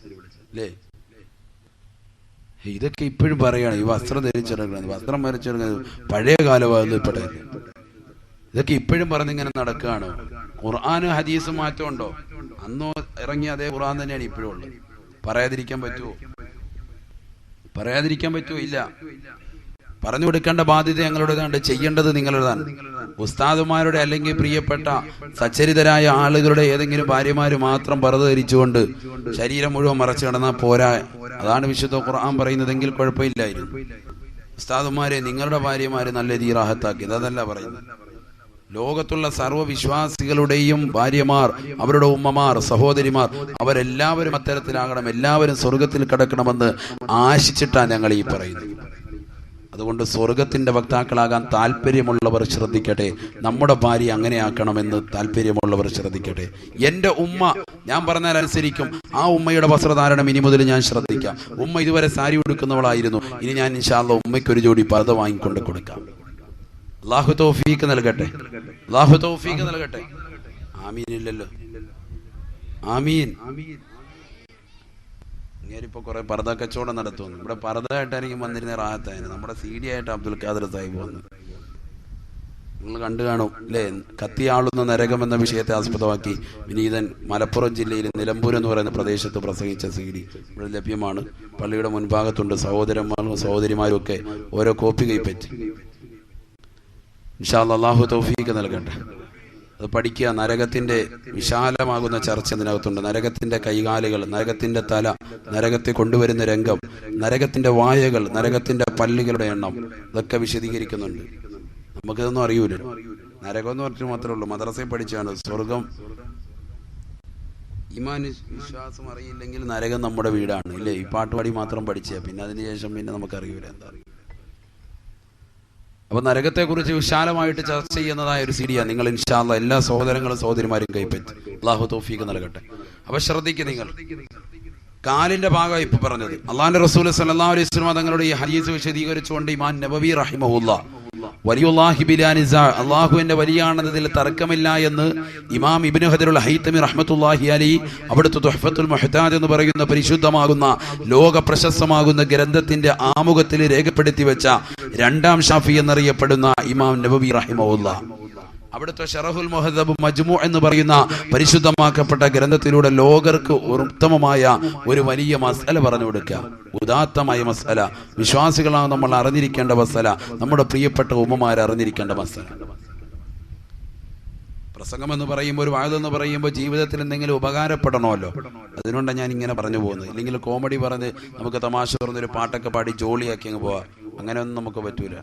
അല്ലേ? ഇതൊക്കെ ഇപ്പോഴും പറയാണ്. ഈ വസ്ത്രം ധരിച്ചെടുക്കുന്നത്, വസ്ത്രം വരച്ചെടുക്കുന്നത് പഴയ കാലമാകുന്നപ്പെട്ട ഇതൊക്കെ ഇപ്പോഴും പറഞ്ഞിങ്ങനെ നടക്കുകയാണ്. ഖുർആനും ഹദീസും മാറ്റമുണ്ടോ? അന്നോ ഇറങ്ങിയ അതേ ഖുർആൻ തന്നെയാണ് ഇപ്പോഴും ഉള്ളത്. പറയാതിരിക്കാൻ പറ്റുമോ? ഇല്ല. പറഞ്ഞു കൊടുക്കേണ്ട ബാധ്യത ഞങ്ങളുടേതാണ്, ചെയ്യേണ്ടത് നിങ്ങളുടേതാണ്. ഉസ്താദുമാരുടെ അല്ലെങ്കിൽ പ്രിയപ്പെട്ട സച്ചരിതരായ ആളുകളുടെ ഏതെങ്കിലും ഭാര്യമാര് മാത്രം പർദ്ദ ധരിച്ചുകൊണ്ട് ശരീരം മുഴുവൻ മറച്ചു കിടന്നാൽ പോരാ. അതാണ് വിശുദ്ധ ഖുർആൻ പറയുന്നതെങ്കിൽ കുഴപ്പമില്ലായിരുന്നു. ഉസ്താദുമാരെ നിങ്ങളുടെ ഭാര്യമാര് നല്ല തീറാഹത്താക്കി, അതല്ല പറയുന്നത്. ലോകത്തുള്ള സർവ്വവിശ്വാസികളുടെയും ഭാര്യമാർ, അവരുടെ ഉമ്മമാർ, സഹോദരിമാർ, അവരെല്ലാവരും അത്തരത്തിലാകണം, എല്ലാവരും സ്വർഗത്തിൽ കിടക്കണമെന്ന് ആശിച്ചിട്ടാണ് ഞങ്ങൾ ഈ പറയുന്നത്. അതുകൊണ്ട് സ്വർഗത്തിന്റെ വക്താക്കളാകാൻ താല്പര്യമുള്ളവർ ശ്രദ്ധിക്കട്ടെ. നമ്മുടെ ഭാര്യ അങ്ങനെയാക്കണമെന്ന് താല്പര്യമുള്ളവർ ശ്രദ്ധിക്കട്ടെ. എന്റെ ഉമ്മ ഞാൻ പറഞ്ഞാൽ അനുസരിക്കും. ആ ഉമ്മയുടെ വസ്ത്രധാരണം ഇനി മുതൽ ഞാൻ ശ്രദ്ധിക്കാം. ഉമ്മ ഇതുവരെ സാരി ഉടുക്കുന്നവളായിരുന്നു, ഇനി ഞാൻ ഇൻഷാ അല്ലാഹ് ഉമ്മയ്ക്ക് ഒരു ജോഡി പർദ്ദ വാങ്ങിക്കൊണ്ട് കൊടുക്കാം. അല്ലാഹു തൗഫീഖ് നൽകട്ടെ. ആമീൻ. ഇല്ലല്ലോ ആമീൻ. ഇങ്ങേരിപ്പോ കുറെ പർദ്ദ കച്ചവടം നടത്തുന്നു. ഇവിടെ പർദ്ദ ആയിട്ടായിരിക്കും വന്നിരുന്ന റാഹത്തായിരുന്നു. നമ്മുടെ CD ആയിട്ട് അബ്ദുൽ ഖാദർ സാഹിബ് വന്നു. നിങ്ങൾ കണ്ടു കാണും അല്ലേ? കത്തിയാളുന്ന നരകം എന്ന വിഷയത്തെ ആസ്പദമാക്കി വിനീതൻ മലപ്പുറം ജില്ലയിൽ നിലമ്പൂർ എന്ന് പറയുന്ന പ്രദേശത്ത് പ്രസംഗിച്ച CD ഇവിടെ ലഭ്യമാണ്. പള്ളിയുടെ മുൻഭാഗത്തുണ്ട്. സഹോദരന്മാരും സഹോദരിമാരും ഒക്കെ ഓരോ കോപ്പി കൈപ്പറ്റി. ഇൻഷാ അല്ലാഹ് അല്ലാഹു തൗഫീഖ് നൽകട്ടെ. അത് പഠിക്കുക. നരകത്തിന്റെ വിശാലമാകുന്ന ചർച്ച ഇതിനകത്തുണ്ട്. നരകത്തിന്റെ കൈകാലുകൾ, നരകത്തിന്റെ തല, നരകത്തെ കൊണ്ടുവരുന്ന രംഗം, നരകത്തിന്റെ വായകൾ, നരകത്തിന്റെ പല്ലുകളുടെ എണ്ണം, ഇതൊക്കെ വിശദീകരിക്കുന്നുണ്ട്. നമുക്കിതൊന്നും അറിയൂലല്ലോ. നരകം എന്ന് പറഞ്ഞിട്ട് മാത്രമേ ഉള്ളൂ. മദ്രസയിൽ പഠിച്ചാണ് സ്വർഗം. ഈമാൻ വിശ്വാസം അറിയില്ലെങ്കിൽ നരകം നമ്മുടെ വീടാണ് ഇല്ലേ? ഈ പാട്ടുപാടി മാത്രം പഠിച്ചാൽ പിന്നെ അതിനുശേഷം പിന്നെ നമുക്കറിയൂല എന്താ. അപ്പൊ നരകത്തെ കുറിച്ച് വിശാലമായിട്ട് ചർച്ച ചെയ്യുന്നതായ ഒരു CD നിങ്ങൾ ഇൻഷാ അല്ലാഹ് എല്ലാ സഹോദരങ്ങളും സഹോദരിമാരും കൈപ്പറ്റി. അല്ലാഹു തൗഫീഖ് നൽകട്ടെ. അപ്പൊ ശ്രദ്ധിക്കുക. നിങ്ങൾ കാലിന്റെ ഭാഗം ഇപ്പൊ പറഞ്ഞത് അള്ളാഹുവിന്റെ റസൂൽ സല്ലല്ലാഹു അലൈഹി വസല്ലം തങ്ങളുടെ ഈ ഹദീസ് വിശദീകരിച്ചുകൊണ്ട് ഇമാം നബവി റഹിമഹുല്ലാഹ് വലിയുല്ലാഹി ബിലാ നിസാ, അള്ളാഹുവിന്റെ വലിയാണെന്നതിൽ തർക്കമില്ല എന്ന് ഇമാം ഇബ്നു ഹജറുൽ ഹൈതമി റഹ്മത്തുള്ളാഹി അലൈഹി അവിടുത്തെ തുഹ്ഫത്തുൽ മുഹ്താജ് എന്ന് പറയുന്ന പരിശുദ്ധമാകുന്ന ലോക പ്രശസ്തമാകുന്ന ഗ്രന്ഥത്തിന്റെ ആമുഖത്തിൽ രേഖപ്പെടുത്തി വെച്ച രണ്ടാം ഷാഫി എന്നറിയപ്പെടുന്ന ഇമാം നബവി റഹിമഹുല്ലാഹ് അവിടുത്തെ ശറഹുൽ മുഹദ്ദബ് മജ്മൂ എന്ന് പറയുന്ന പരിശുദ്ധമാക്കപ്പെട്ട ഗ്രന്ഥത്തിലൂടെ ലോകർക്ക് ഉത്തമമായ ഒരു വലിയ മസ്അല പറഞ്ഞു കൊടുക്കുക. ഉദാത്തമായ മസ്അല, വിശ്വാസികളാണ് നമ്മൾ അറിഞ്ഞിരിക്കേണ്ട മസ്അല, നമ്മുടെ പ്രിയപ്പെട്ട ഉമ്മമാരെ അറിഞ്ഞിരിക്കേണ്ട മസ്അല. പ്രസംഗം എന്ന് പറയുമ്പോൾ, ഒരു വാഴ എന്ന് പറയുമ്പോൾ ജീവിതത്തിൽ എന്തെങ്കിലും ഉപകാരപ്പെടണമല്ലോ. അതുകൊണ്ടാണ് ഞാൻ ഇങ്ങനെ പറഞ്ഞു പോകുന്നത്. ഇല്ലെങ്കിൽ കോമഡി പറഞ്ഞ് നമുക്ക് തമാശ പറഞ്ഞൊരു പാട്ടൊക്കെ പാടി ജോളിയാക്കി അങ്ങ് പോവാം. അങ്ങനെയൊന്നും നമുക്ക് പറ്റൂല.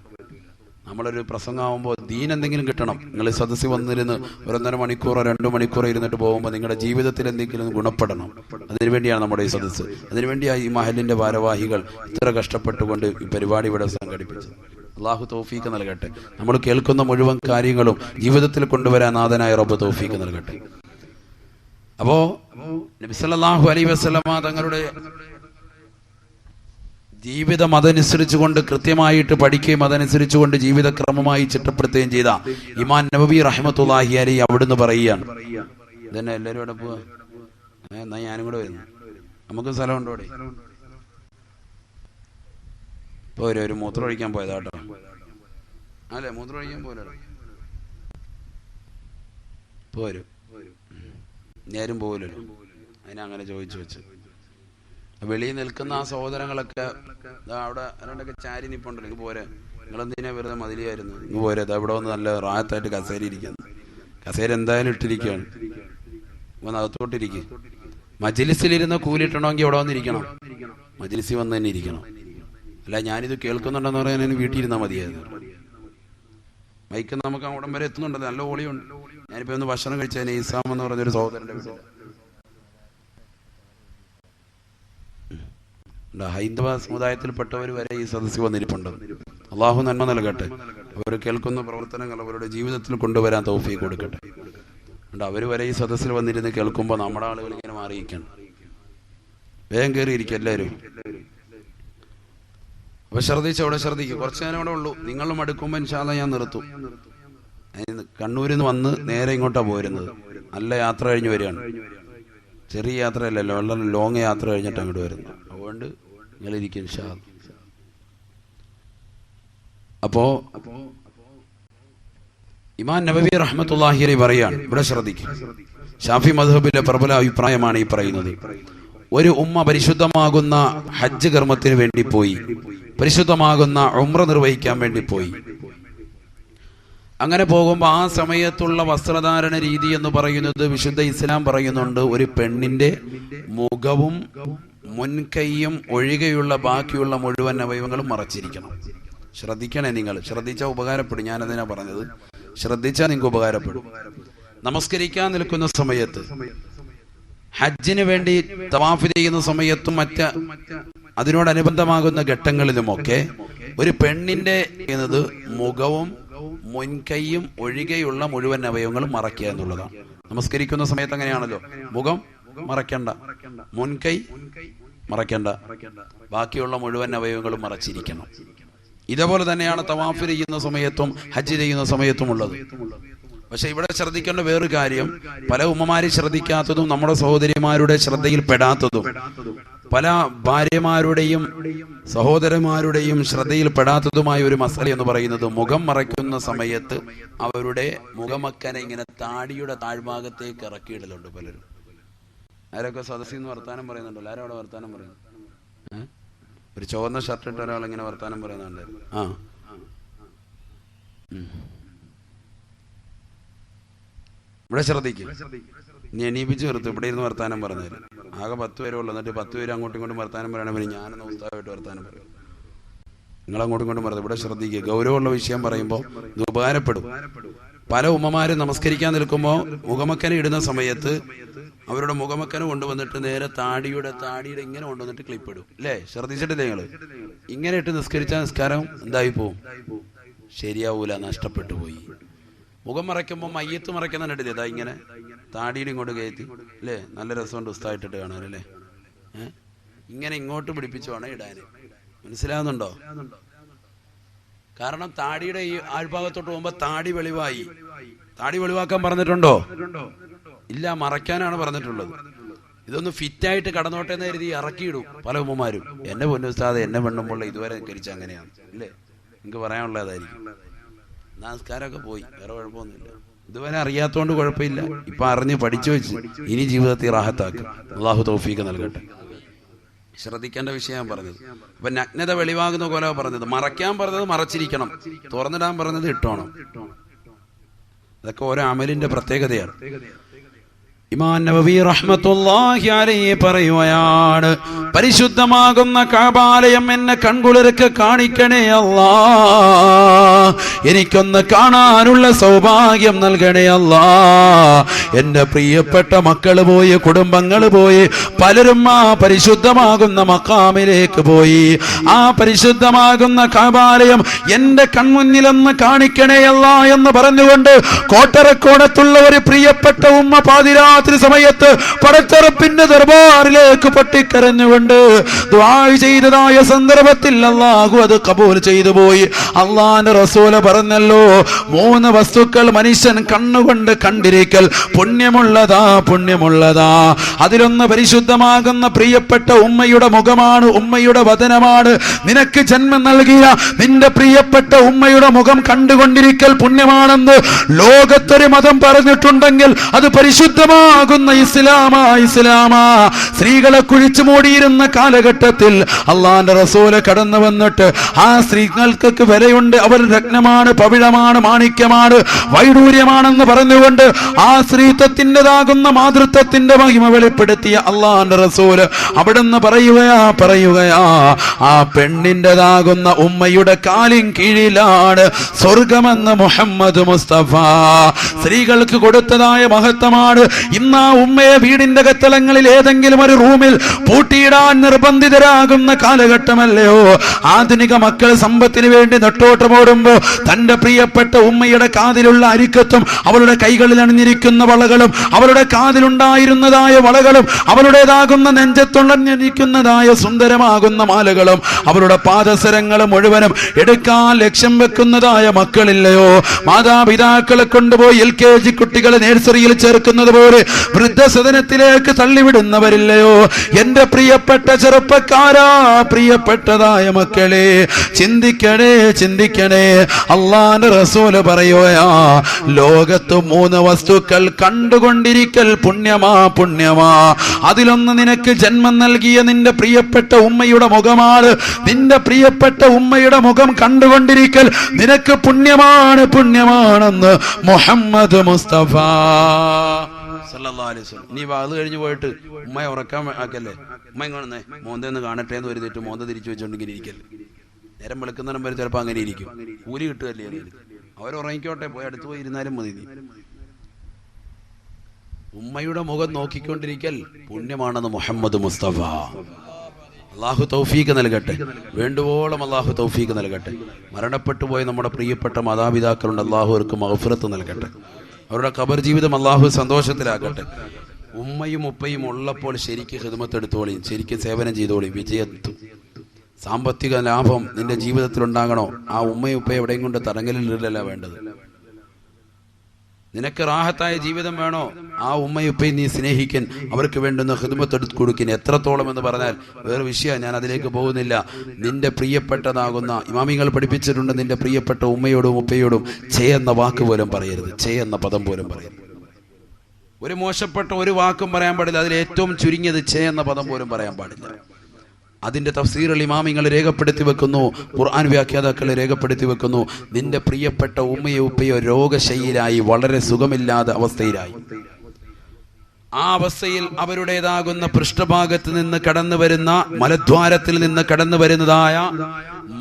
നമ്മളൊരു പ്രസംഗമാകുമ്പോൾ ദീൻ എന്തെങ്കിലും കിട്ടണം. നിങ്ങൾ സദസ്സിൽ വന്നിരുന്ന് 1.5 മണിക്കൂറോ 2 മണിക്കൂറോ ഇരുന്നിട്ട് പോകുമ്പോൾ നിങ്ങളുടെ ജീവിതത്തിൽ എന്തെങ്കിലും ഗുണപ്പെടണം. അതിനുവേണ്ടിയാണ് നമ്മുടെ ഈ സദസ്സ്. അതിനുവേണ്ടിയാണ് ഈ മഹലിന്റെ ഭാരവാഹികൾ ഇത്ര കഷ്ടപ്പെട്ടുകൊണ്ട് ഈ പരിപാടി ഇവിടെ സംഘടിപ്പിച്ചത്. അല്ലാഹു തൗഫീഖ് നൽകട്ടെ. നമ്മൾ കേൾക്കുന്ന മുഴുവൻ കാര്യങ്ങളും ജീവിതത്തിൽ കൊണ്ടുവരാൻ നാഥനായ റബ്ബ് തൗഫീഖ് നൽകട്ടെ. അപ്പോ നബി സല്ലല്ലാഹു അലൈഹി വസല്ലമ തങ്ങളുടെ ജീവിതം അതനുസരിച്ചുകൊണ്ട് കൃത്യമായിട്ട് പഠിക്കുകയും അതനുസരിച്ചുകൊണ്ട് ജീവിതക്രമമായി ചിട്ടപ്പെടുത്തുകയും ചെയ്ത ഇമാം നബവി റഹ്മത്തുള്ളാഹി അലൈഹി അവിടുന്ന് പറയുകയാണ്. ഇതന്നെ എല്ലാവരും ഇവിടെ പോവാ. എന്നാ ഞാനും കൂടെ വരുന്നു. നമുക്ക് സ്ഥലമുണ്ടോ ഇവിടെ? പോരെ, ഒരു മൂത്രം ഒഴിക്കാൻ പോയതാ കേട്ടോ. അല്ലേ, മൂത്രം ഒഴിക്കാൻ പോലെ പോരും. നേരും പോവില്ലല്ലോ. അതിനങ്ങനെ ചോദിച്ചു വെച്ച് വെളിയിൽ നിൽക്കുന്ന ആ സഹോദരങ്ങളൊക്കെ അവിടെ രണ്ടൊക്കെ ചാരി നിപ്പുണ്ടല്ലോ. ഇങ്ങ് പോരെ, നിങ്ങളെന്തിനാ വെറുതെ മതിലിയായിരുന്നു, ഇങ്ങ് പോരെ. ഇവിടെ വന്ന് നല്ല റാഹത്തായിട്ട് കസേര ഇരിക്കുന്നു. കസേര എന്തായാലും ഇട്ടിരിക്കുകയാണ്. വന്ന് അകത്തോട്ടിരിക്കും. മജ്ലിസിലിരുന്ന് കൂലിട്ടണമെങ്കിൽ ഇവിടെ വന്നിരിക്കണം. മജ്ലിസിൽ വന്ന് തന്നെ ഇരിക്കണം. അല്ല ഞാനിത് കേൾക്കുന്നുണ്ടെന്ന് പറയാൻ വീട്ടിൽ ഇരുന്നാൽ മതിയായിരുന്നു. മൈക്ക് നമുക്ക് അവിടം വരെ എത്തുന്നുണ്ടല്ലോ, നല്ല ഓളിയുണ്ട്. ഞാനിപ്പോ ഒന്ന് ഭക്ഷണം കഴിച്ചതിന് ഇസാം എന്ന് പറഞ്ഞൊരു സഹോദരന്റെ വീട്ടിൽ ഹൈന്ദവ സമുദായത്തിൽപ്പെട്ടവർ വരെ ഈ സദസ്സിൽ വന്നിരിപ്പുണ്ട്. അള്ളാഹു നന്മ നൽകട്ടെ. അവർ കേൾക്കുന്ന പ്രവർത്തനങ്ങൾ അവരുടെ ജീവിതത്തിൽ കൊണ്ടുവരാൻ തൗഫീഖ് കൊടുക്കട്ടെ. അവർ വരെ ഈ സദസ്സിൽ വന്നിരുന്ന് കേൾക്കുമ്പോൾ നമ്മുടെ ആളുകൾ ഇങ്ങനെ മാറിയിരിക്കണം. വേഗം കയറിയിരിക്കും എല്ലാവരും. അപ്പൊ അവിടെ ശ്രദ്ധിക്കും. കുറച്ചു നേരം ഇവിടെ ഉള്ളൂ. നിങ്ങളും അടുക്കുമ്പോൾ ഇൻഷാ അല്ലാഹ് ഞാൻ നിർത്തും. കണ്ണൂരിൽ നിന്ന് വന്ന് നേരെ ഇങ്ങോട്ടാണ് പോരുന്നത്. നല്ല യാത്ര കഴിഞ്ഞ് വരികയാണ്. ചെറിയ യാത്രയല്ലല്ലോ, വളരെ ലോങ് യാത്ര കഴിഞ്ഞിട്ട് അങ്ങോട്ട് വരുന്നത്. അതുകൊണ്ട് നിങ്ങളിരിക്കും ഇൻഷാ അല്ലാഹ്. അപ്പോ ഇമാം നബവി റഹ്മത്തുള്ളാഹി അലൈഹി പറയാണ്, ഇവിടെ ശ്രദ്ധിക്കും. ഷാഫി മദ്ഹബിലെ പ്രബല അഭിപ്രായമാണ് ഈ പറയുന്നത്. ഒരു ഉമ്മ പരിശുദ്ധമാകുന്ന ഹജ്ജ് കർമ്മത്തിന് വേണ്ടി പോയി, പരിശുദ്ധമാകുന്ന ഉംറ നിർവഹിക്കാൻ വേണ്ടി പോയി. അങ്ങനെ പോകുമ്പോൾ ആ സമയത്തുള്ള വസ്ത്രധാരണ രീതി എന്ന് പറയുന്നത് വിശുദ്ധ ഇസ്ലാം പറയുന്നുണ്ട്, ഒരു പെണ്ണിന്റെ മുഖവും മുൻകൈയും ഒഴികെയുള്ള ബാക്കിയുള്ള മുഴുവൻ അവയവങ്ങളും മറച്ചിരിക്കണം. ശ്രദ്ധിക്കണേ, നിങ്ങൾ ശ്രദ്ധിച്ചാൽ ഉപകാരപ്പെടും. ഞാനതിനാ പറഞ്ഞത്, ശ്രദ്ധിച്ചാൽ നിങ്ങൾക്ക് ഉപകാരപ്പെടും. നമസ്കരിക്കാൻ നിൽക്കുന്ന സമയത്ത്, ഹജ്ജിന് വേണ്ടി തവാഫ് ചെയ്യുന്ന സമയത്തും മറ്റ് അതിനോടനുബന്ധമാകുന്ന ഘട്ടങ്ങളിലുമൊക്കെ ഒരു പെണ്ണിന്റെ എന്നത് മുഖവും മുൻകൈയും ഒഴികെയുള്ള മുഴുവൻ അവയവങ്ങളും മറയ്ക്കുക എന്നുള്ളതാണ്. നമസ്കരിക്കുന്ന സമയത്ത് അങ്ങനെയാണല്ലോ, മുഖം മറയ്ക്കണ്ട, മുൻകൈ മറയ്ക്കണ്ട, ബാക്കിയുള്ള മുഴുവൻ അവയവങ്ങളും മറച്ചിരിക്കണം. ഇതേപോലെ തന്നെയാണ് തവാഫ് ചെയ്യുന്ന സമയത്തും ഹജ്ജ് ചെയ്യുന്ന സമയത്തും ഉള്ളത്. പക്ഷെ ഇവിടെ ശ്രദ്ധിക്കേണ്ട വേറൊരു കാര്യം, പല ഉമ്മമാരും ശ്രദ്ധിക്കാത്തതും നമ്മുടെ സഹോദരിമാരുടെ ശ്രദ്ധയിൽപ്പെടാത്തതും പല ഭാര്യമാരുടെയും സഹോദരന്മാരുടെയും ശ്രദ്ധയിൽപ്പെടാത്തതുമായ ഒരു മസല എന്ന് പറയുന്നത്, മുഖം മറയ്ക്കുന്ന സമയത്ത് അവരുടെ മുഖമക്കനെ ഇങ്ങനെ താടിയുടെ താഴ്ഭാഗത്തേക്ക് ഇറക്കിയിടലുണ്ട് പലരും. ആരൊക്കെ സദസ്സിൽ നിന്ന് വർത്താനം പറയുന്നുണ്ടല്ലോ? ആരും അവിടെ വർത്താനം പറയുന്നു? ഒരു ചുവന്ന ഷർട്ട് ഇട്ട ഒരാൾ ഇങ്ങനെ വർത്താനം പറയുന്നുണ്ടായിരുന്നു. ഇവിടെ ശ്രദ്ധിക്കും. ഇനി എണീപ്പിച്ച് നിർത്തും. ഇവിടെ ഇരുന്ന് വർത്താനം പറഞ്ഞാൽ ആകെ 10 പേരേ ഉള്ളൂ. എന്നിട്ട് 10 പേര് അങ്ങോട്ടും ഇങ്ങോട്ടും വർത്താനം പറയണമെങ്കിൽ ഞാനൊന്ന് ഉസ്താദായിട്ട് വർത്താനം പറയും. നിങ്ങൾ അങ്ങോട്ടും ഇങ്ങോട്ടും പറയുന്നത്. ഇവിടെ ശ്രദ്ധിക്കുക. ഗൗരവമുള്ള വിഷയം പറയുമ്പോൾ ഇത് ഉപകാരപ്പെടും. പല ഉമ്മമാരും നമസ്കരിക്കാൻ നിൽക്കുമ്പോൾ മുഖമക്കനെ ഇടുന്ന സമയത്ത് അവരുടെ മുഖമക്കനെ കൊണ്ടുവന്നിട്ട് നേരെ താടിയുടെ ഇങ്ങനെ കൊണ്ടുവന്നിട്ട് ക്ലിപ്പ് ഇടും. അല്ലേ? ശ്രദ്ധിച്ചിട്ടില്ലേ നിങ്ങൾ? ഇങ്ങനെ ഇട്ട് നിസ്കരിച്ച നിസ്കാരം എന്തായി പോവും? ശരിയാവൂല, നഷ്ടപ്പെട്ടു പോയി. മുഖം മറയ്ക്കുമ്പോൾ മയ്യത്ത് മറയ്ക്കുന്ന കണ്ടില്ലേ? ഇതാ ഇങ്ങനെ താടിയിൽ ഇങ്ങോട്ട് കയറ്റി, അല്ലേ? നല്ല രസമുണ്ട് ഉസ്തായിട്ടിട്ട് കാണാനല്ലേ? ഇങ്ങനെ ഇങ്ങോട്ട് പിടിപ്പിച്ചു വേണം ഇടാൻ. മനസ്സിലാവുന്നുണ്ടോ? കാരണം താടിയുടെ ഈ ആഴ്ഭാഗത്തോട്ട് പോകുമ്പോ താടി വെളിവായി. താടി വെളിവാക്കാൻ പറഞ്ഞിട്ടുണ്ടോ? ഇല്ല, മറയ്ക്കാനാണ് പറഞ്ഞിട്ടുള്ളത്. ഇതൊന്ന് ഫിറ്റായിട്ട് കടന്നോട്ടെ എന്ന് കരുതി ഇറക്കിയിടും പല ഉമ്മമാരും. എന്നെ പൊന്നുസ്താദ്, എന്നെ പെണ്ണുമ്പോൾ ഇതുവരെ കരിച്ച അങ്ങനെയാണ്, അല്ലേ? നിങ്ങൾക്ക് പറയാനുള്ളതായിരിക്കും. നമസ്കാരമൊക്കെ പോയി, വേറെ കുഴപ്പമൊന്നുമില്ല. ഇതുവരെ അറിയാത്തതുകൊണ്ട് കുഴപ്പമില്ല. ഇപ്പൊ അറിഞ്ഞ് പഠിച്ചു വെച്ച് ഇനി ജീവിതത്തിൽ റാഹത്താക്കും. അള്ളാഹു തൗഫീഖ് നൽകട്ടെ. ശ്രദ്ധിക്കേണ്ട വിഷയം പറഞ്ഞത്. അപ്പൊ നഗ്നത വെളിവാകുന്ന പോലെ പറഞ്ഞത്. മറയ്ക്കാൻ പറഞ്ഞത് മറച്ചിരിക്കണം, തുറന്നിടാൻ പറഞ്ഞത് ഇട്ടോണം. അതൊക്കെ ഓരോ അമലിന്റെ പ്രത്യേകതയാണ്. ഇമാം നബവി റഹ്മത്തുള്ളാഹി അലൈഹി പറയുകയാണ്, പരിശുദ്ധമാകുന്ന കഅബാലയം എന്നെ കൺകുളിർക്ക് കാണിക്കണേ അല്ലാ, എനിക്കൊന്ന് കാണാനുള്ള സൗഭാഗ്യം നൽകണേ അല്ലാ. എന്റെ പ്രിയപ്പെട്ട മക്കള് പോയി, കുടുംബങ്ങൾ പോയി, പലരും ആ പരിശുദ്ധമാകുന്ന മഖാമിലേക്ക് പോയി. ആ പരിശുദ്ധമാകുന്ന കഅബാലയം എന്റെ കൺമുന്നിലൊന്ന് കാണിക്കണേ അല്ലാ എന്ന് പറഞ്ഞുകൊണ്ട് കോട്ടറക്കോണത്തുള്ള ഒരു പ്രിയപ്പെട്ട ഉമ്മ പാതിരാത്രി സമയത്ത് പടച്ചറപ്പിന്റെ ദർബാറിലേക്ക് പൊട്ടിക്കരഞ്ഞുകൊണ്ട് ദുആ ചെയ്തതായ സന്ദർഭത്തിൽ അല്ലാഹു അത് കബൂൽ ചെയ്തു പോയി. അല്ലാഹുവിന്റെ റസൂൽ പറഞ്ഞല്ലോ, 3 വസ്തുക്കൾ മനുഷ്യൻ കണ്ണുകൊണ്ട് കണ്ടിരിക്കൽ പുണ്യമുള്ളതാ, പുണ്യമുള്ളതാ. അതിലൊന്ന് പരിശുദ്ധമാകുന്ന പ്രിയപ്പെട്ട ഉമ്മയുടെ മുഖമാണ്, ഉമ്മയുടെ വദനമാണ്. നിനക്ക് ജന്മം നൽകിയ നിന്റെ പ്രിയപ്പെട്ട ഉമ്മയുടെ മുഖം കണ്ടുകൊണ്ടിരിക്കൽ പുണ്യമാണെന്ന് ലോകത്തൊരു മതം പറഞ്ഞിട്ടുണ്ടെങ്കിൽ അത് പരിശുദ്ധമാകുന്ന ഇസ്ലാമാ. സ്ത്രീകളെ കുഴിച്ചു മൂടിയിരുന്ന കാലഘട്ടത്തിൽ അള്ളാന്റെ റസൂല് കടന്നു വന്നിട്ട് ആ സ്ത്രീകൾക്ക് വിലയുണ്ട്, അവർ രത്നമാണ്, പവിഴമാണ്, മാണിക്യമാണ്, വൈഡൂര്യമാണെന്ന് പറഞ്ഞുകൊണ്ട് ആ സ്ത്രീത്വത്തിൻ്റെതാകുന്ന മാതൃത്വത്തിന്റെ മഹിമ വെളിപ്പെടുത്തിയ അള്ളാന്റെ റസൂല് അവിടുന്ന് പറയുകയാ ആ പെണ്ണിൻ്റെതാകുന്ന ഉമ്മയുടെ കാലിൻ കീഴിലാണ് സ്വർഗമെന്ന് മുഹമ്മദ് മുസ്തഫ. സ്ത്രീകൾക്ക് കൊടുത്തതായ മഹത്വമാണ് ഇന്ന് ആ ഉമ്മയെ വീടിന്റെ കത്തളങ്ങളിൽ ഏതെങ്കിലും ഒരു റൂമിൽ പൂട്ടിയിടാൻ നിർബന്ധിതരാകുന്ന കാലഘട്ടമല്ലയോ? ആധുനിക മക്കൾ സമ്പത്തിന് വേണ്ടി നെട്ടോട്ടമോടുമ്പോ തന്റെ പ്രിയപ്പെട്ട ഉമ്മയുടെ കാതിലുള്ള അരിക്കത്തും അവളുടെ കൈകളിൽ അണിഞ്ഞിരിക്കുന്ന വളകളും അവളുടെ കാതിലുണ്ടായിരുന്നതായ വളകളും അവളുടേതാകുന്ന നെഞ്ചത്തുള്ളിരിക്കുന്നതായ സുന്ദരമാകുന്ന മാലകളും അവളുടെ പാദസരങ്ങളും മുഴുവനും എടുക്കാൻ ലക്ഷ്യം വെക്കുന്നതായ മക്കളില്ലയോ? മാതാപിതാക്കളെ കൊണ്ടുപോയി LKG കുട്ടികളെ നഴ്സറിയിൽ ചേർക്കുന്നത് പോലെ വൃദ്ധസദനത്തിലേക്ക് തള്ളിവിടുന്നവരില്ലയോ? എന്റെ പ്രിയപ്പെട്ട ചെറുപ്പക്കാരാ, പ്രിയപ്പെട്ടതായ മക്കളെ, ചിന്തിക്കണേ, ചിന്തിക്കണേ. അല്ലാഹുവിന്റെ റസൂൽ പറയുകയാ, ലോകത്ത് 3 വസ്തുക്കൾ കണ്ടുകൊണ്ടിരിക്കൽ പുണ്യമാ, പുണ്യമാ. അതിലൊന്ന് നിനക്ക് ജന്മം നൽകിയ നിന്റെ പ്രിയപ്പെട്ട ഉമ്മയുടെ മുഖമാണ്. നിന്റെ പ്രിയപ്പെട്ട ഉമ്മയുടെ മുഖം കണ്ടുകൊണ്ടിരിക്കൽ നിനക്ക് പുണ്യമാണ്, പുണ്യമാണെന്ന് മുഹമ്മദ് മുസ്തഫ സല്ലല്ലാഹു അലൈഹി വസല്ലം. ഇനി അത് കഴിഞ്ഞ് പോയിട്ട് ഉമ്മയെ ഉറക്കാൻ ആക്കല്ലേ, ഉമ്മ ഇങ്ങനെ മോന്തെന്ന് കാണട്ടെ എന്ന് വരുന്നിട്ട് മോന്ത തിരിച്ചു വെച്ചോണ്ടിങ്ങനെ ഇരിക്കല്ലേ. നേരം വെളുക്കുന്നതിനും വരെ ചിലപ്പോൾ അങ്ങനെ ഇരിക്കും. കൂലി കിട്ടുകയല്ലേ, അവരുറങ്ങിക്കോട്ടെ, പോയി അടുത്ത് പോയി ഇരുന്നാലും മതി. ഉമ്മയുടെ മുഖം നോക്കിക്കൊണ്ടിരിക്കൽ പുണ്യമാണെന്ന് മുഹമ്മദ് മുസ്തഫ. അള്ളാഹു തൗഫീഖ് നൽകട്ടെ, വേണ്ടുവോളം അള്ളാഹു തൗഫീഖ് നൽകട്ടെ. മരണപ്പെട്ടു പോയ നമ്മുടെ പ്രിയപ്പെട്ട മാതാപിതാക്കളുണ്ട്, അള്ളാഹു അവർക്ക് മഗ്ഫിറത്ത് നൽകട്ടെ. അവരുടെ ഖബർ ജീവിതം അള്ളാഹു സന്തോഷത്തിലാക്കട്ടെ. ഉമ്മയും ഉപ്പയും ഉള്ളപ്പോൾ ശരിക്ക് ഖിദ്മത്ത് എടുത്തോളിയും, ശരിക്ക് സേവനം ചെയ്തോളിയും, വിജയത്തും. സാമ്പത്തിക ലാഭം നിന്റെ ജീവിതത്തിൽ ഉണ്ടാകണോ? ആ ഉമ്മയും ഉപ്പയും എവിടെയും കൊണ്ട് തടങ്കലിലല്ല വേണ്ടത്. നിനക്ക് റാഹത്തായ ജീവിതം വേണോ? ആ ഉമ്മയുപ്പയും നീ സ്നേഹിക്കൻ, അവർക്ക് വേണ്ടുന്ന ഖിദ്മത്ത് എടുത്ത് കൊടുക്കിൻ. എത്രത്തോളം എന്ന് പറഞ്ഞാൽ വേറെ വിഷയം, ഞാൻ അതിലേക്ക് പോകുന്നില്ല. നിന്റെ പ്രിയപ്പെട്ടതാകുന്ന ഇമാമിങ്ങൾ പഠിപ്പിച്ചിട്ടുണ്ട്, നിന്റെ പ്രിയപ്പെട്ട ഉമ്മയോടും ഉപ്പയോടും എന്ന വാക്ക് പോലും പറയരുത്, എന്ന പദം പോലും പറയരുത്. ഒരു മോശപ്പെട്ട ഒരു വാക്കും പറയാൻ പാടില്ല. അതിൽ ഏറ്റവും ചുരുങ്ങിയത് എന്ന പദം പോലും പറയാൻ പാടില്ല. അതിന്റെ തഫ്സീറുൽ ഇമാമിങ്ങൾ രേഖപ്പെടുത്തി വെക്കുന്നു, ഖുർആൻ വ്യാഖ്യാതാക്കൾ രേഖപ്പെടുത്തി വെക്കുന്നു. നിന്റെ പ്രിയപ്പെട്ട ഉമ്മയോ ഉപ്പയോ രോഗശൈലിയായി, വളരെ സുഖമില്ലാത്ത അവസ്ഥയിലായി, ആ അവസ്ഥയിൽ അവരുടേതാകുന്ന പൃഷ്ഠഭാഗത്ത് നിന്ന് കടന്നു വരുന്ന, മലദ്വാരത്തിൽ നിന്ന് കടന്നു വരുന്നതായ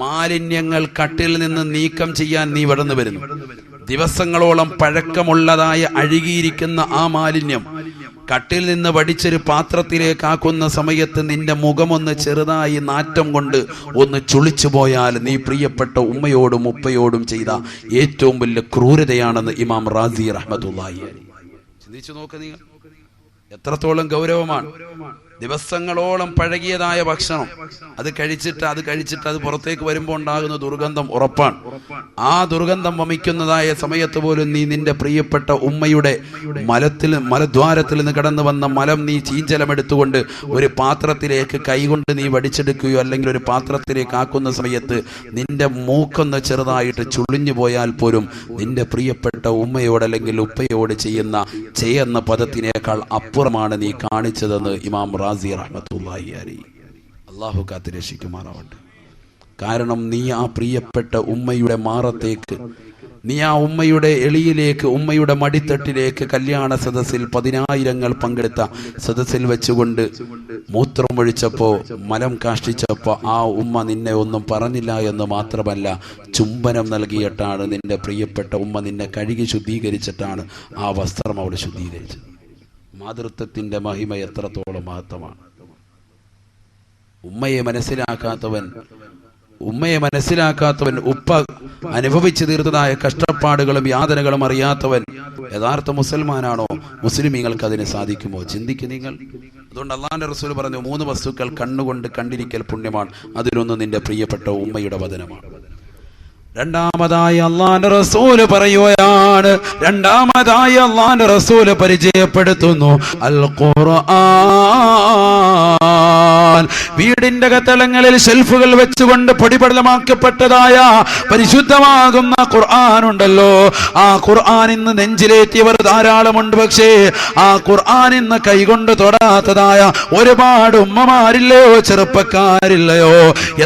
മാലിന്യങ്ങൾ കട്ടിൽ നിന്ന് നീക്കം ചെയ്യാൻ നീ കടന്നു വരുന്നു. ദിവസങ്ങളോളം പഴക്കമുള്ളതായ അഴുകിയിരിക്കുന്ന ആ മാലിന്യം കട്ടിൽ നിന്ന് വടിച്ചൊരു പാത്രത്തിലേക്ക് ആക്കുന്ന സമയത്ത് നിന്റെ മുഖമൊന്ന് ചെറുതായി നാറ്റം കൊണ്ട് ഒന്ന് ചുളിച്ചു പോയാൽ നീ പ്രിയപ്പെട്ട ഉമ്മയോടും ഉപ്പയോടും ചെയ്ത ഏറ്റവും വലിയ ക്രൂരതയാണെന്ന് ഇമാം റാസി റഹ്മത്തുള്ളാഹി അലൈഹി. ചിന്തിച്ചു നോക്ക്, നീ എത്രത്തോളം ഗൗരവമാണ്. ദിവസങ്ങളോളം പഴകിയതായ ഭക്ഷണം അത് കഴിച്ചിട്ട് അത് പുറത്തേക്ക് വരുമ്പോൾ ഉണ്ടാകുന്ന ദുർഗന്ധം ഉറപ്പാണ്. ആ ദുർഗന്ധം വമിക്കുന്നതായ സമയത്ത് പോലും നീ നിന്റെ പ്രിയപ്പെട്ട ഉമ്മയുടെ മലദ്വാരത്തിൽ നിന്ന് കടന്നു വന്ന മലം നീ ചീഞ്ചലമെടുത്തുകൊണ്ട് ഒരു പാത്രത്തിലേക്ക് കൈകൊണ്ട് നീ വടിച്ചെടുക്കുകയോ അല്ലെങ്കിൽ ഒരു പാത്രത്തിലേക്ക് ആക്കുന്ന സമയത്ത് നിന്റെ മൂക്കൊന്ന് ചെറുതായിട്ട് ചുളിഞ്ഞു പോയാൽ പോലും നിന്റെ പ്രിയപ്പെട്ട ഉമ്മയോട് അല്ലെങ്കിൽ ഉപ്പയോട് ചെയ്യുന്ന പദത്തിനേക്കാൾ അപ്പുറമാണ് നീ കാണിച്ചതെന്ന് ഇമാം റാസി റഹ്മത്തുള്ളാഹി അലൈഹി. അല്ലാഹു കാത്ത് രക്ഷിക്കുമാറാവട്ടെ. കാരണം നീ ആ പ്രിയപ്പെട്ട ഉമ്മയുടെ മാറത്തേക്ക്, നീ ആ ഉമ്മയുടെ എളിയിലേക്ക്, ഉമ്മയുടെ മടിത്തട്ടിലേക്ക് കല്യാണ സദസ്സിൽ 10,000 പങ്കെടുത്ത സദസ്സിൽ വെച്ചുകൊണ്ട് മൂത്രമൊഴിച്ചപ്പോ, മലം കാഷ്ടിച്ചപ്പോ ആ ഉമ്മ നിന്നെ ഒന്നും പറഞ്ഞില്ല എന്ന് മാത്രമല്ല, ചുംബനം നൽകിയിട്ടാണ് നിന്റെ പ്രിയപ്പെട്ട ഉമ്മ നിന്നെ കഴുകി ശുദ്ധീകരിച്ചിട്ടാണ് ആ വസ്ത്രം അവിടെ ശുദ്ധീകരിച്ചത്. മാതൃത്വത്തിന്റെ മഹിമ എത്രത്തോളം മഹത്വമാണ്. ഉമ്മയെ മനസ്സിലാക്കാത്തവൻ, ഉപ്പ അനുഭവിച്ചു തീർത്തതായ കഷ്ടപ്പാടുകളും യാതനകളും അറിയാത്തവൻ യഥാർത്ഥ മുസൽമാനാണോ? മുസ്ലിമീങ്ങൾക്ക് അതിന് സാധിക്കുമോ? ചിന്തിക്കും നിങ്ങൾ. അതുകൊണ്ട് അല്ലാഹുവിന്റെ റസൂൽ പറഞ്ഞു, 3 വസ്തുക്കൾ കണ്ണുകൊണ്ട് കണ്ടിരിക്കൽ പുണ്യമാണ്. അതിലൊന്ന് നിന്റെ പ്രിയപ്പെട്ട ഉമ്മയുടെ വദനമാണ്. രണ്ടാമതായി അല്ലാഹുവിന്റെ റസൂല് പറയുകയാണ്, രണ്ടാമതായി അല്ലാഹുവിന്റെ റസൂല് പരിചയപ്പെടുത്തുന്നു അൽ ഖുർആൻ. വീടിന്റെ കത്തളങ്ങളിൽ ഷെൽഫുകൾ വെച്ചുകൊണ്ട് പൊടിപടലമാക്കപ്പെട്ടതായ പരിശുദ്ധമാകുന്ന ഖുർആൻ ഉണ്ടല്ലോ, ആ ഖുർആൻ ഇന്ന് നെഞ്ചിലേറ്റിയവർ ധാരാളമുണ്ട്. പക്ഷേ ആ ഖുർആൻ ഇന്ന് കൈകൊണ്ട് തൊടാത്തതായ ഒരുപാട് ഉമ്മമാരില്ലയോ, ചെറുപ്പക്കാരില്ലയോ?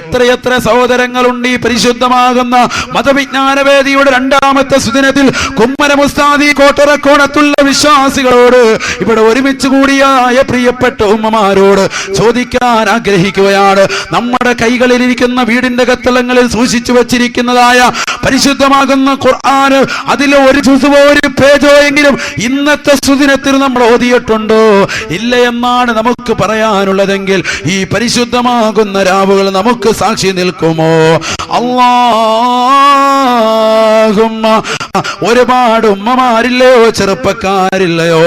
എത്രയെത്ര സഹോദരങ്ങളുണ്ട് ഈ പരിശുദ്ധമാകുന്ന മതവിജ്ഞാനവേദിയുടെ 2ാമത്തെ സുദിനത്തിൽ കുമ്മനം ഉസ്താദി കോട്ടറക്കോണത്തുള്ള വിശ്വാസികളോട്, ഇവിടെ ഒരുമിച്ച് കൂടിയായ പ്രിയപ്പെട്ട ഉമ്മമാരോട് ചോദിക്കാൻ ചോദിക്കാൻ ആഗ്രഹിക്കുകയാണ്. നമ്മുടെ കൈകളിലിരിക്കുന്ന വീടിന്റെ കത്തളങ്ങളിൽ സൂക്ഷിച്ചു വച്ചിരിക്കുന്നതായ പരിശുദ്ധമാകുന്ന ഖുർആൻ, അതിലെ ഒരു ജുസുവോ ഒരു പേജോ എങ്കിലും ഇന്നത്തെ സുദിനത്തിൽ നമ്മൾ ഓതിയിട്ടുണ്ടോ ഇല്ല എന്നാണ് നമുക്ക് പറയാനുള്ളതെങ്കിൽ ഈ പരിശുദ്ധമാകുന്ന രാവുകൾ നമുക്ക് സാക്ഷി നിൽക്കുമോ? അല്ലാഹുമ്മ, ഒരുപാട് ഉമ്മമാരില്ലയോ, ചെറുപ്പക്കാരില്ലയോ,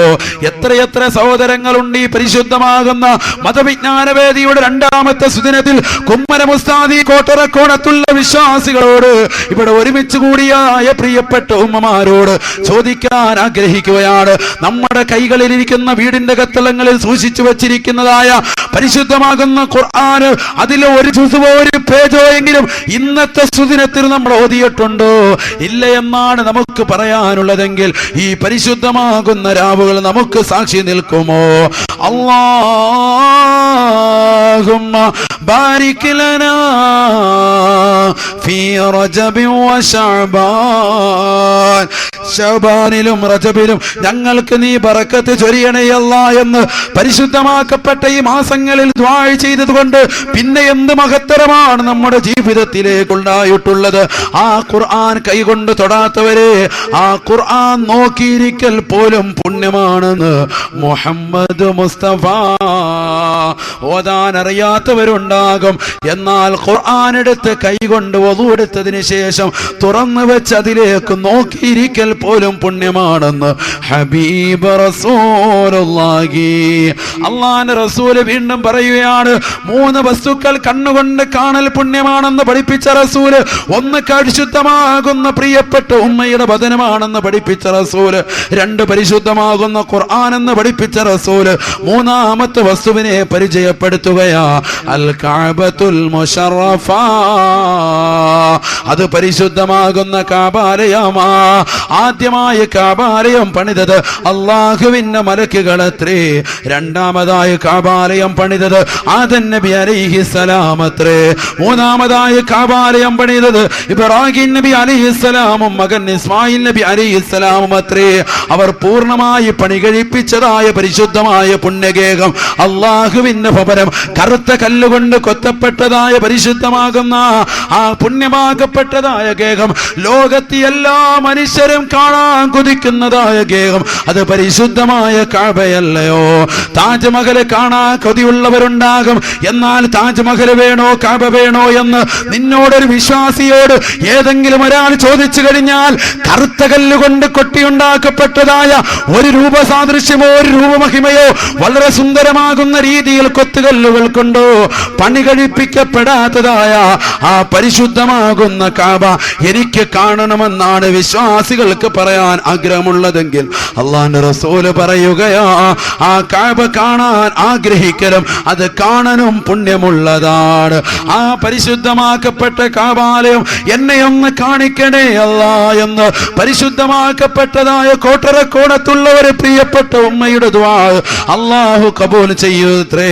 എത്രയെത്ര സഹോദരങ്ങളുണ്ട് ഈ പരിശുദ്ധമാകുന്ന മതവിജ്ഞാനവേദിയുടെ രണ്ടാമത്തെ സുദിനത്തിൽ കുമ്മനമുസ്താദി കോട്ടറക്കോണത്തുള്ള വിശ്വാസികളോട്, ഇവിടെ ഒരുമിച്ച് കൂടിയായ പ്രിയപ്പെട്ട ഉമ്മമാരോട് ചോദിക്കാൻ ആഗ്രഹിക്കുകയാണ്. നമ്മുടെ കൈകളിലിരിക്കുന്ന വീടിന്റെ കത്തളങ്ങളിൽ സൂക്ഷിച്ചു വച്ചിരിക്കുന്നതായ പരിശുദ്ധമാകുന്ന ഖുർആൻ, അതിലെ ഒരു ജുസുവോ ഒരു പേജോ എങ്കിലും ഇന്നത്തെ സുദിനത്തിൽ നമ്മൾ ഓതിയിട്ടുണ്ടോ ഇല്ല എന്നാണ് നമുക്ക് പറയാനുള്ളതെങ്കിൽ ഈ പരിശുദ്ധമാകുന്ന രാവുകൾ നമുക്ക് സാക്ഷി നിൽക്കുമോ? അല്ലാഹുമ്മ ബാരിക് ലനാ ഫീ റജബി വശഅബാൻ, ശഅബാനിലും റജബിലും ഞങ്ങൾക്ക് നീ ബറക്കത്ത് ചൊരിയണേ അല്ലാഹ് എന്ന് പരിശുദ്ധമാക്കപ്പെട്ട ഈ മാസങ്ങളിൽ ദുആ ചെയ്തതുകൊണ്ട് പിന്നെ എന്ത് മഹത്തരമാണ് നമ്മുടെ ജീവിതത്തിലേക്കുണ്ടായിട്ടുള്ളത്. ആ ഖുർആൻ കൈകൊണ്ട് തൊടാത്തവരെ ആ ഖുർആൻ നോക്കിയിരിക്കൽ പോലും പുണ്യമാണെന്ന് മുഹമ്മദ് മുസ്തഫ. ഓതാൻ അറിയാത്തവരുണ്ടാകും, എന്നാൽ ഖുർആൻ എടുത്ത് കൈകൊണ്ട് വദു എടുത്തതിന് ശേഷം തുറന്നു വെച്ച് അതിലേക്ക് നോക്കിയിരിക്കൽ പോലും പുണ്യമാണെന്ന് ഹബീബ് റസൂലുള്ളാഹി. അല്ലാഹുവിന്റെ റസൂൽ വീണ്ടും പറയുകയാണ്, 3 വസ്തുക്കൾ കണ്ണുകൊണ്ട് കാണൽ പുണ്യമാണെന്ന് പഠിപ്പിച്ച റസൂൽ, ഒന്ന് പരിശുദ്ധമാകുന്ന പ്രിയപ്പെട്ട ഉമ്മയുടെ വദനമാണെന്ന് പഠിപ്പിച്ച റസൂൽ, 2 പരിശുദ്ധമാകുന്ന ഖുർആൻ എന്ന് പഠിപ്പിച്ച റസൂൽ, 3ാമത്തെ വസ്തുവിനെ പരിചയപ്പെടുത്തുകയാ അൽ കഅബത്തുൽ മുശറഫ. അത് പരിശുദ്ധമാകുന്ന കഅബാലയമാ. ആദ്യമായി കഅബാലയം പണിതത് അല്ലാഹുവിന്റെ മലക്കുകളത്രേ. രണ്ടാമതായി കഅബാലയം പണിതത് ആദം നബി അലൈഹിസ്സലാം അത്രേ. മൂന്നാമതായി കഅബാലയം പണിതത് ഇബ്രാഹിം നബി അലൈഹിസ്സലാമും മകൻ ഇസ്മായിൽ നബി അലൈഹിസ്സലാമും അത്രേ. അവർ പൂർണ്ണമായി പണി കഴിപ്പിച്ചതായ പരിശുദ്ധമായ പുണ്യഗേഹം, അല്ലാഹുവിന്റെ ഭവനം, കറുത്ത കല്ലുകൊണ്ട് കൊത്തപ്പെട്ടതായ പരിശുദ്ധമാകുന്ന ആ പുണ്യമാകപ്പെട്ടതായ ഗേഹം, ലോകത്തെ എല്ലാ മനുഷ്യരും കാണാൻ കൊതിക്കുന്നതായ ഗേഹം, അത് പരിശുദ്ധമായ കഅബയല്ലയോ? താജ്മഹൽ കാണാൻ കൊതിയുള്ളവരുണ്ടാകും, എന്നാൽ താജ്മഹൽ വേണോ കഅബ വേണോ എന്ന് നിന്നോടൊരു വിശ്വാസിയോട് ഏതെങ്കിലും ഒരാൾ ചോദിച്ചു കഴിഞ്ഞാൽ, കറുത്ത കല്ലുകൊണ്ട് കൊട്ടിയുണ്ടാക്കപ്പെട്ടതായ ഒരു രൂപസാദൃശ്യമോ ഒരു രൂപമഹിമയോ വളരെ സുന്ദരമാകുന്ന രീതിയിൽ കൊത്തുകല്ലുകൾ കൊണ്ടോ പണി കഴിപ്പിക്കപ്പെടാത്തതായ ആ പരിശുദ്ധമാകുന്ന കഅബ എനിക്ക് കാണണമെന്നാണ് വിശ്വാസികൾക്ക് പറയാൻ ആഗ്രഹമുള്ളതെങ്കിൽ, അല്ലാഹുവിന്റെ റസൂല് പറയുകയാ, ആ കഅബ കാണാൻ ആഗ്രഹിക്കലും അത് കാണാനും പുണ്യമുള്ളതാണ്. ആ പരിശുദ്ധമാക്കപ്പെട്ട കഅബാലയം എന്നെയൊന്ന് കാണിക്കണേ അല്ലാ എന്ന് പരിശുദ്ധമാക്കപ്പെട്ടതായ കോട്ടറക്കോണത്തുള്ള ഒരു പ്രിയപ്പെട്ട ഉമ്മയുടെ ദുആ അല്ലാഹു കബൂൽ ചെയ്യൂത്രേ.